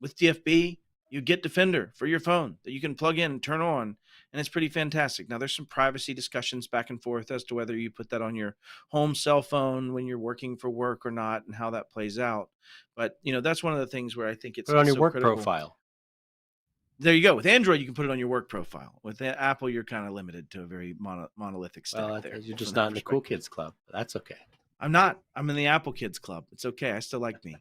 With DFB, you get Defender for your phone that you can plug in and turn on, and it's pretty fantastic. Now, there's some privacy discussions back and forth as to whether you put that on your home cell phone when you're working for work or not and how that plays out. But, that's one of the things where I think it's put it on your so work critical. profile. There you go. With Android, you can put it on your work profile. With Apple, you're kind of limited to a very monolithic stack there. You're just not in the cool kids club. That's okay. I'm not. I'm in the Apple kids club. It's okay. I still like me.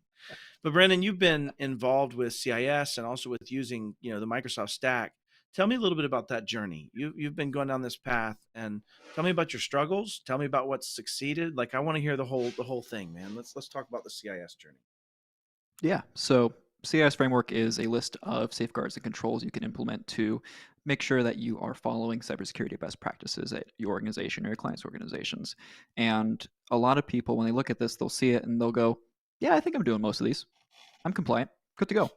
But Brandon, you've been involved with CIS and also with using, the Microsoft stack. Tell me a little bit about that journey. You've been going down this path, and tell me about your struggles. Tell me about what's succeeded. Like I want to hear the whole thing, man. Let's talk about the CIS journey. Yeah. So CIS framework is a list of safeguards and controls you can implement to make sure that you are following cybersecurity best practices at your organization or your clients' organizations. And a lot of people, when they look at this, they'll see it and they'll go, yeah, I think I'm doing most of these. I'm compliant. Good to go.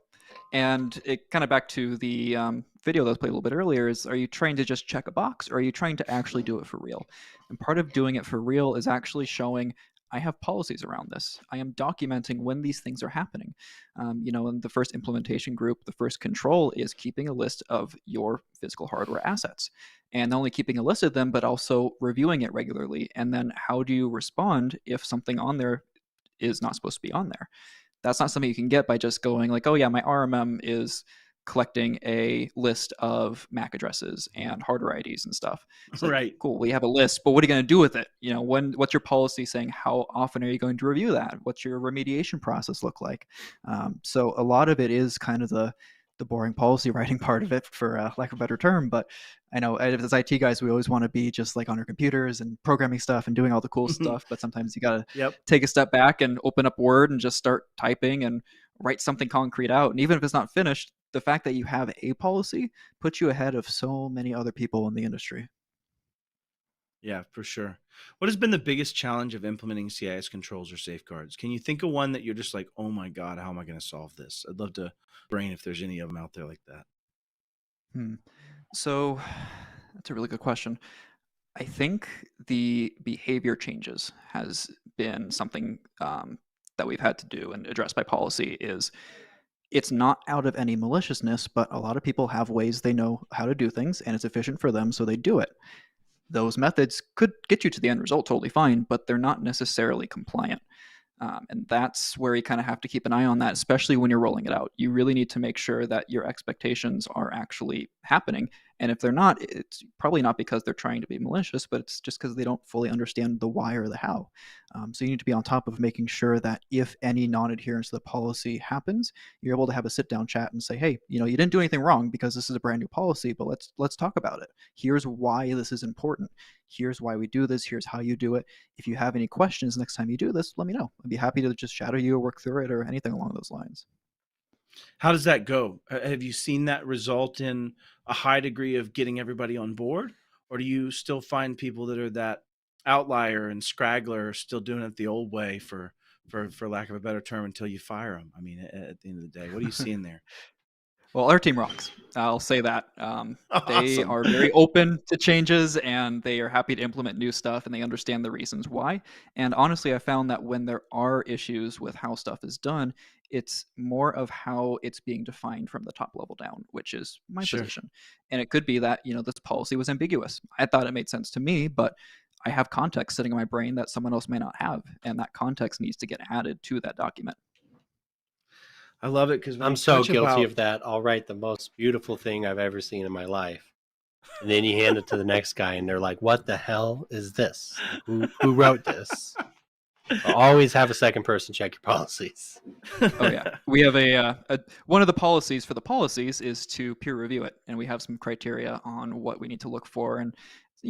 And it kind of back to the video that was played a little bit earlier is, are you trying to just check a box or are you trying to actually do it for real? And part of doing it for real is actually showing I have policies around this. I am documenting when these things are happening. In the first implementation group, the first control is keeping a list of your physical hardware assets. And not only keeping a list of them, but also reviewing it regularly. And then how do you respond if something on there is not supposed to be on there? That's not something you can get by just going like, oh yeah, my RMM is collecting a list of MAC addresses and hardware IDs and stuff. It's like, right. Cool. We have a list, but what are you going to do with it? What's your policy saying? How often are you going to review that? What's your remediation process look like? So a lot of it is kind of the boring policy writing part of it, for lack of a better term. But I know as IT guys, we always want to be just like on our computers and programming stuff and doing all the cool stuff. But sometimes you got to take a step back and open up Word and just start typing and write something concrete out. And even if it's not finished, the fact that you have a policy puts you ahead of so many other people in the industry. Yeah, for sure. What has been the biggest challenge of implementing CIS controls or safeguards? Can you think of one that you're just like, oh my God, how am I going to solve this? I'd love to brain if there's any of them out there like that. So that's a really good question. I think the behavior changes has been something that we've had to do and address by policy. Is it's not out of any maliciousness, but a lot of people have ways they know how to do things and it's efficient for them, so they do it. Those methods could get you to the end result totally fine, but they're not necessarily compliant. And that's where you kind of have to keep an eye on that, especially when you're rolling it out. You really need to make sure that your expectations are actually happening. And if they're not, it's probably not because they're trying to be malicious, but it's just because they don't fully understand the why or the how. So you need to be on top of making sure that if any non-adherence to the policy happens, you're able to have a sit-down chat and say, hey, you didn't do anything wrong because this is a brand new policy, but let's talk about it. Here's why this is important. Here's why we do this. Here's how you do it. If you have any questions next time you do this, let me know. I'd be happy to just shadow you or work through it or anything along those lines. How does that go? Have you seen that result in a high degree of getting everybody on board? Or do you still find people that are that outlier and scraggler still doing it the old way for lack of a better term until you fire them? I mean, at the end of the day, what are you seeing there? Well, our team rocks. I'll say that. They Awesome. are very open to changes and they are happy to implement new stuff and they understand the reasons why. And honestly, I found that when there are issues with how stuff is done, it's more of how it's being defined from the top level down, which is my position. And it could be that, this policy was ambiguous. I thought it made sense to me, but I have context sitting in my brain that someone else may not have. And that context needs to get added to that document. I love it because I'm so guilty of that. I'll write the most beautiful thing I've ever seen in my life. And then you hand it to the next guy and they're like, what the hell is this? Who wrote this? I'll always have a second person check your policies. Oh yeah. We have one of the policies for the policies is to peer review it. And we have some criteria on what we need to look for and,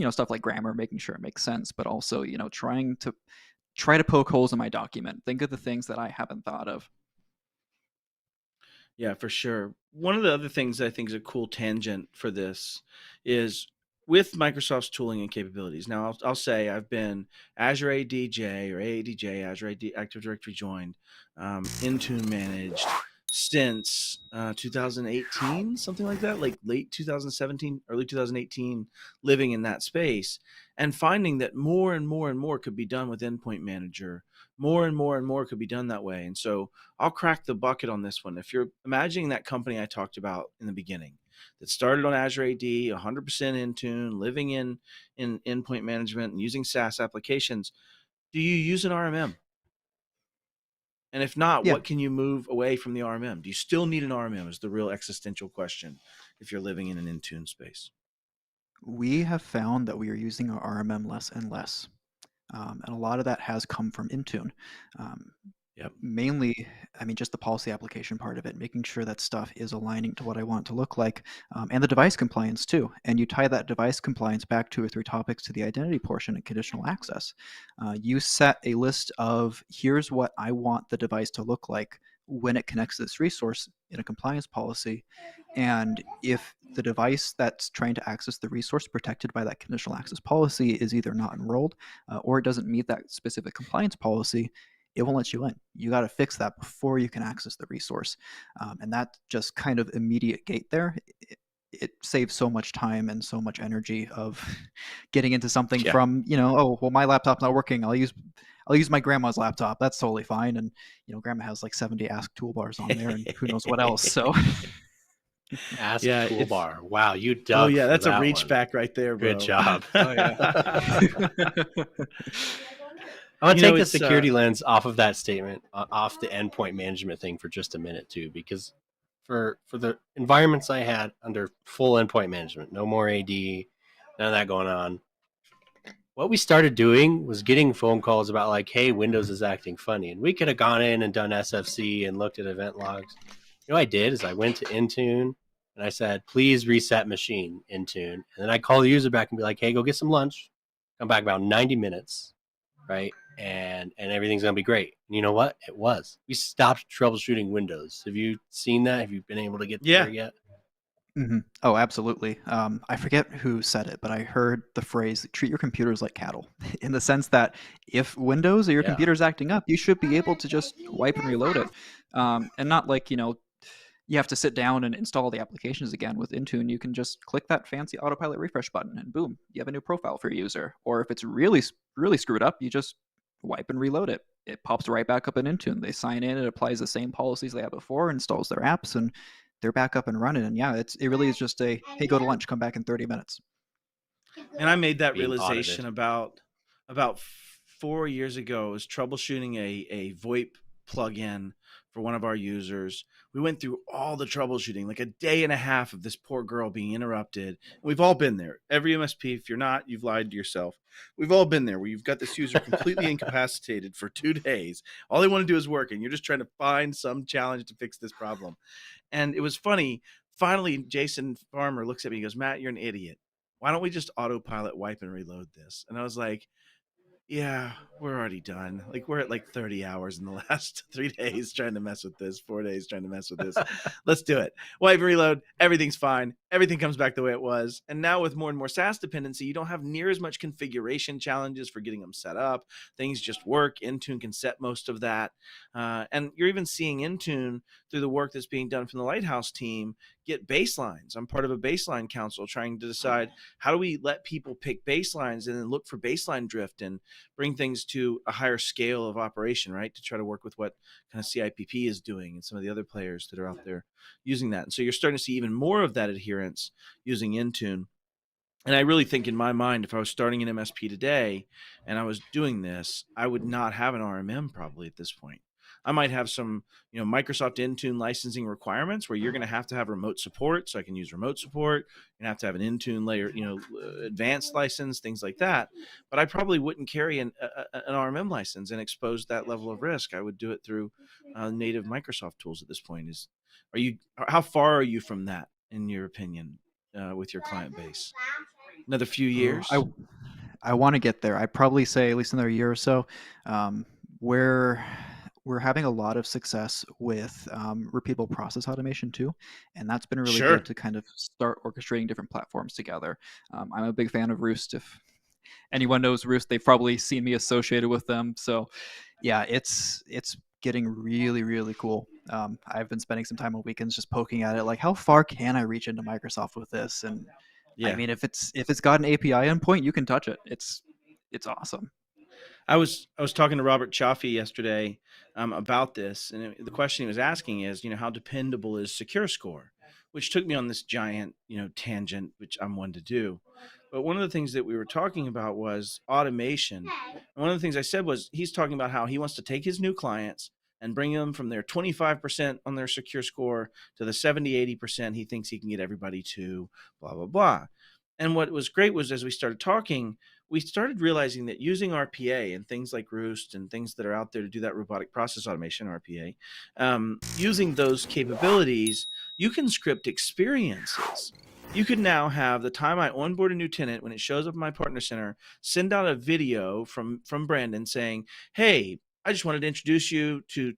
stuff like grammar, making sure it makes sense, but also, try to poke holes in my document. Think of the things that I haven't thought of. Yeah, for sure. One of the other things I think is a cool tangent for this is with Microsoft's tooling and capabilities. Now, I'll say I've been Azure ADJ or AADJ, Azure AD, Active Directory joined, Intune managed since 2018, something like that, like late 2017, early 2018, living in that space and finding that more and more and more could be done with Endpoint Manager. More and more and more could be done that way. And so I'll crack the bucket on this one. If you're imagining that company I talked about in the beginning that started on Azure AD, 100% Intune, living in endpoint management and using SaaS applications, do you use an RMM? And if not, Yeah. what can you move away from the RMM? Do you still need an RMM is the real existential question if you're living in an Intune space. We have found that we are using our RMM less and less. And a lot of that has come from Intune. Yep. Mainly, I mean, just the policy application part of it, making sure that stuff is aligning to what I want it to look like, and the device compliance too. And you tie that device compliance back 2 or 3 topics to the identity portion and conditional access. You set a list of here's what I want the device to look like when it connects to this resource in a compliance policy. And if the device that's trying to access the resource protected by that conditional access policy is either not enrolled or it doesn't meet that specific compliance policy, it won't let you in. You got to fix that before you can access the resource. And that just kind of immediate gate there, it saves so much time and so much energy of getting into something from, oh, well, my laptop's not working. I'll use my grandma's laptop. That's totally fine. And, grandma has like 70 Ask toolbars on there and who knows what else. So Ask toolbar. Wow, you dug. Oh yeah, that's that a reach one. back right there, bro. Good job. Oh yeah. I want to take the security lens off of that statement, off the endpoint management thing for just a minute too, because for the environments I had under full endpoint management, no more AD, none of that going on. What we started doing was getting phone calls about like, hey, Windows is acting funny. And we could have gone in and done SFC and looked at event logs. You know what I did is I went to Intune and I said, please reset machine Intune. And then I call the user back and be like, hey, go get some lunch. Come back about 90 minutes, right? And everything's going to be great. And you know what? It was. We stopped troubleshooting Windows. Have you seen that? Have you been able to get there yet? Mm-hmm. Oh, absolutely. I forget who said it, but I heard the phrase, treat your computers like cattle, in the sense that if Windows or your computer's acting up, you should be able to just wipe and reload it. And not like, you have to sit down and install the applications again with Intune. You can just click that fancy autopilot refresh button and boom, you have a new profile for your user. Or if it's really, really screwed up, you just wipe and reload it. It pops right back up in Intune. They sign in, it applies the same policies they had before, installs their apps, and they're back up and running. And yeah, it really is just a, hey, go to lunch, come back in 30 minutes. And I made that realization about 4 years ago. I was troubleshooting a VoIP plugin for one of our users. We went through all the troubleshooting, like a day and a half of this poor girl being interrupted. We've all been there. Every MSP, if you're not, you've lied to yourself. We've all been there where you've got this user completely incapacitated for 2 days. All they want to do is work, and you're just trying to find some challenge to fix this problem. And it was funny. Finally, Jason Farmer looks at me and goes, Matt, you're an idiot. Why don't we just autopilot wipe and reload this? And I was like, yeah, we're already done. Like we're at like 30 hours in the last 3 days trying to mess with this, 4 days trying to mess with this. Let's do it. Wipe and reload. Everything's fine. Everything comes back the way it was. And now with more and more SaaS dependency, you don't have near as much configuration challenges for getting them set up. Things just work. Intune can set most of that. And you're even seeing Intune through the work that's being done from the Lighthouse team get baselines. I'm part of a baseline council trying to decide how do we let people pick baselines and then look for baseline drift and bring things to a higher scale of operation, right? To try to work with what kind of CIPP is doing and some of the other players that are out there using that. And so you're starting to see even more of that adherence using Intune. And I really think in my mind, if I was starting an MSP today and I was doing this, I would not have an RMM probably at this point. I might have some, Microsoft Intune licensing requirements where you're going to have remote support. So I can use remote support. You're going to have an Intune layer, advanced license, things like that. But I probably wouldn't carry an RMM license and expose that level of risk. I would do it through native Microsoft tools at this point. How far are you from that, in your opinion, with your client base? Another few years? I want to get there. I'd probably say at least another year or so. we're having a lot of success with repeatable process automation too, and that's been really Sure. good to kind of start orchestrating different platforms together. I'm a big fan of Roost. If anyone knows Roost, they've probably seen me associated with them. So yeah, it's getting really, really cool. I've been spending some time on weekends just poking at it, like how far can I reach into Microsoft with this? And I mean, if it's got an API endpoint, you can touch it. It's awesome. I was talking to Robert Chaffee yesterday about this, and the question he was asking is, how dependable is Secure Score, which took me on this giant, tangent, which I'm one to do. But one of the things that we were talking about was automation. And one of the things I said was he's talking about how he wants to take his new clients and bring them from their 25% on their Secure Score to the 70-80% he thinks he can get everybody to, blah, blah, blah. And what was great was as we started talking, we started realizing that using RPA and things like Roost and things that are out there to do that robotic process automation, RPA, using those capabilities, you can script experiences. You could now have the time I onboard a new tenant, when it shows up in my partner center, send out a video from Brandon saying, hey, I just wanted to introduce you to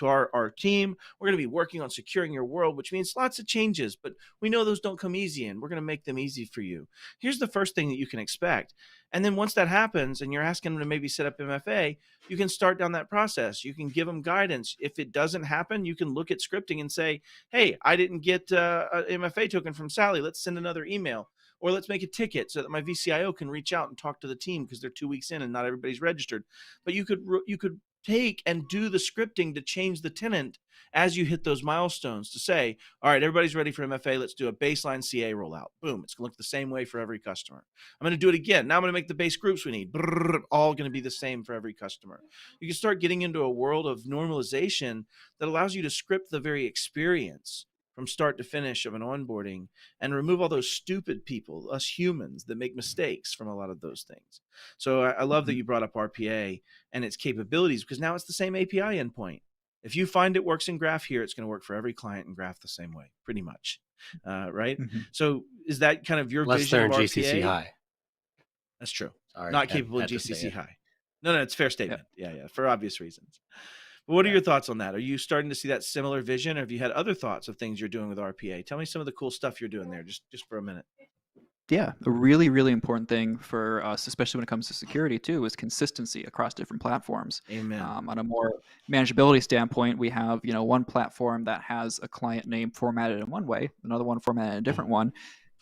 our team. We're going to be working on securing your world, which means lots of changes, but we know those don't come easy, and we're going to make them easy for you. Here's the first thing that you can expect. And then once that happens and you're asking them to maybe set up MFA, you can start down that process. You can give them guidance. If it doesn't happen, you can look at scripting and say, hey, I didn't get an MFA token from Sally. Let's send another email. Or let's make a ticket so that my VCIO can reach out and talk to the team because they're 2 weeks in and not everybody's registered. But you could take and do the scripting to change the tenant as you hit those milestones to say, all right, everybody's ready for MFA. Let's do a baseline CA rollout. Boom. It's going to look the same way for every customer. I'm going to do it again. Now I'm going to make the base groups we need. All going to be the same for every customer. You can start getting into a world of normalization that allows you to script the very experience from start to finish of an onboarding and remove all those stupid people, us humans, that make mistakes from a lot of those things. So I love that you brought up RPA and its capabilities, because now it's the same API endpoint. If you find it works in Graph here, it's going to work for every client in Graph the same way, pretty much. Right? Mm-hmm. So is that kind of your vision of RPA? GCC high. That's true. Sorry, not capable in GCC high. No, it's a fair statement. Yeah, for obvious reasons. But what are your thoughts on that? Are you starting to see that similar vision, or have you had other thoughts of things you're doing with RPA? Tell me some of the cool stuff you're doing there, just for a minute. Yeah, a really, really important thing for us, especially when it comes to security too, is consistency across different platforms. Amen. On a more manageability standpoint, we have one platform that has a client name formatted in one way, another one formatted in a different one,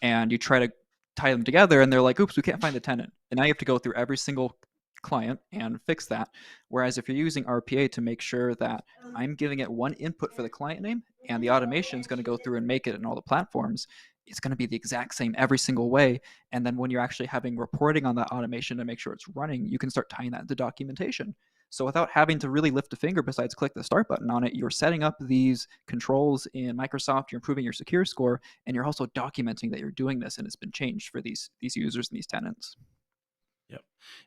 and you try to tie them together, and they're like, "Oops, we can't find the tenant," and now you have to go through every single client and fix that. Whereas if you're using RPA to make sure that I'm giving it one input for the client name, and the automation is going to go through and make it in all the platforms, it's going to be the exact same every single way. And then when you're actually having reporting on that automation to make sure it's running, you can start tying that into documentation. So without having to really lift a finger besides click the start button on it, you're setting up these controls in Microsoft, you're improving your secure score, and you're also documenting that you're doing this and it's been changed for these users and these tenants. Yep.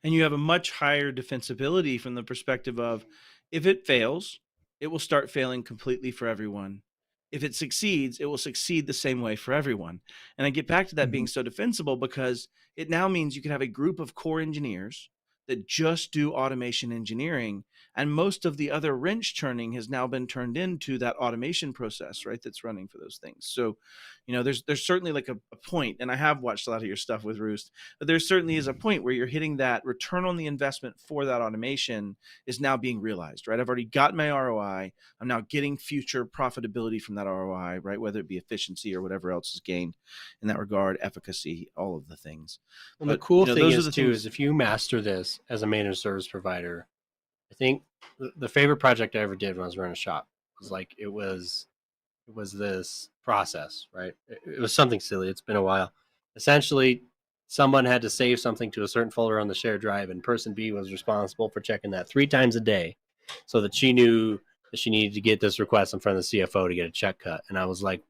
And you have a much higher defensibility from the perspective of, if it fails, it will start failing completely for everyone. If it succeeds, it will succeed the same way for everyone. And I get back to that being so defensible because it now means you can have a group of core engineers that just do automation engineering, and most of the other wrench turning has now been turned into that automation process, right, that's running for those things. So there's certainly like a point, and I have watched a lot of your stuff with Roost, but there certainly is a point where you're hitting that return on the investment for that automation is now being realized, right? I've already got my ROI. I'm now getting future profitability from that ROI, right? Whether it be efficiency or whatever else is gained in that regard, efficacy, all of the things. Well, the cool thing is if you master this as a managed service provider, I think the favorite project I ever did when I was running a shop was like, it was this process, right? It was something silly. It's been a while. Essentially, someone had to save something to a certain folder on the shared drive, and person B was responsible for checking that 3 times a day so that she knew that she needed to get this request in front of the CFO to get a check cut. And I was like,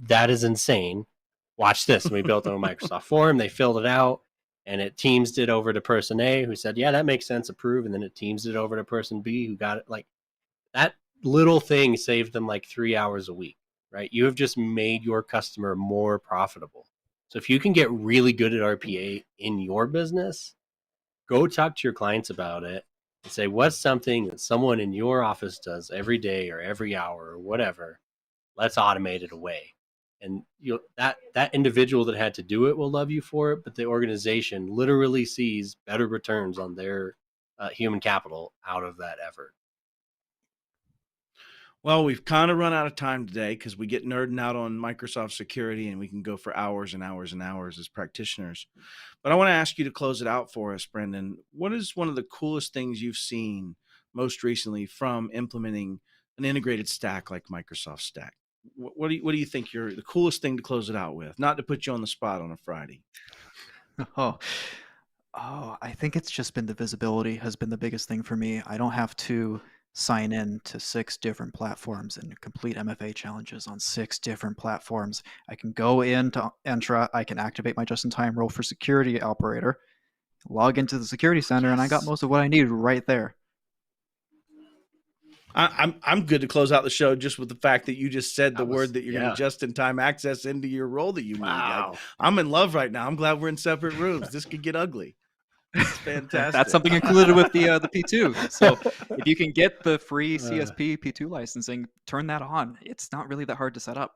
that is insane. Watch this. And we built a Microsoft form. They filled it out, and it teams it over to person A, who said, yeah, that makes sense, approve. And then it teams it over to person B, who got it. Like, that little thing saved them like 3 hours a week, right? You have just made your customer more profitable. So if you can get really good at RPA in your business, go talk to your clients about it and say, what's something that someone in your office does every day or every hour or whatever? Let's automate it away. And that individual that had to do it will love you for it, but the organization literally sees better returns on their human capital out of that effort. Well, we've kind of run out of time today because we get nerding out on Microsoft security and we can go for hours and hours and hours as practitioners. But I want to ask you to close it out for us, Brendan. What is one of the coolest things you've seen most recently from implementing an integrated stack like Microsoft Stack? What do you think you're the coolest thing to close it out with? Not to put you on the spot on a Friday. Oh, I think it's just been the visibility has been the biggest thing for me. I don't have to sign in to 6 different platforms and complete MFA challenges on 6 different platforms. I can go into Entra, I can activate my just-in-time role for security operator, log into the security center, and I got most of what I need right there. I'm good to close out the show just with the fact that you just said the word that you're going to just-in-time access into your role that you need. Like, I'm in love right now. I'm glad we're in separate rooms. This could get ugly. It's fantastic. That's something included with the P2. So if you can get the free CSP P2 licensing, turn that on. It's not really that hard to set up.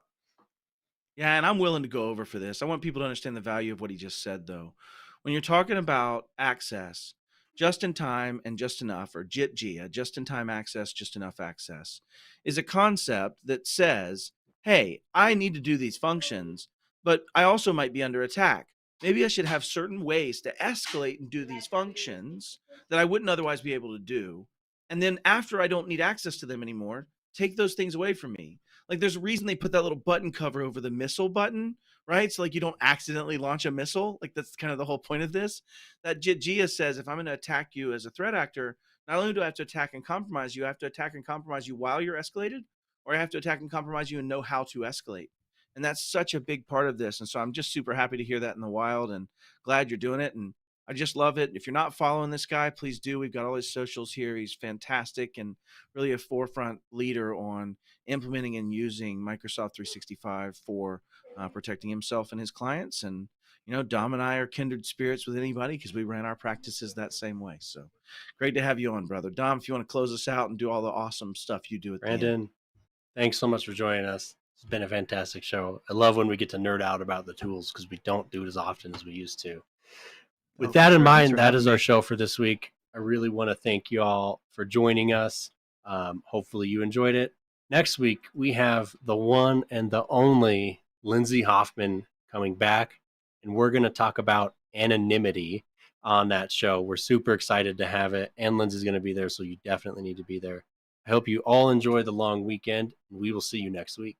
Yeah, and I'm willing to go over for this. I want people to understand the value of what he just said, though. When you're talking about access, just in time and just enough, or JIT-G, just in time access, just enough access, is a concept that says, hey, I need to do these functions, but I also might be under attack. Maybe I should have certain ways to escalate and do these functions that I wouldn't otherwise be able to do. And then after I don't need access to them anymore, take those things away from me. Like, there's a reason they put that little button cover over the missile button, right? So like you don't accidentally launch a missile. Like, that's kind of the whole point of this. That JIT-G says, if I'm going to attack you as a threat actor, not only do I have to attack and compromise you, I have to attack and compromise you while you're escalated, or I have to attack and compromise you and know how to escalate. And that's such a big part of this. And so I'm just super happy to hear that in the wild and glad you're doing it. And I just love it. If you're not following this guy, please do. We've got all his socials here. He's fantastic and really a forefront leader on implementing and using Microsoft 365 for protecting himself and his clients. And, you know, Dom and I are kindred spirits with anybody because we ran our practices that same way. So great to have you on, brother. Dom, if you want to close us out and do all the awesome stuff you do at Brandon, the end. Thanks so much for joining us. It's been a fantastic show. I love when we get to nerd out about the tools because we don't do it as often as we used to. With that in mind, that is our show for this week. I really want to thank you all for joining us. Hopefully you enjoyed it. Next week, we have the one and the only Lindsay Hoffman coming back, and we're going to talk about anonymity on that show. We're super excited to have it, and Lindsay's going to be there, so you definitely need to be there. I hope you all enjoy the long weekend, and we will see you next week.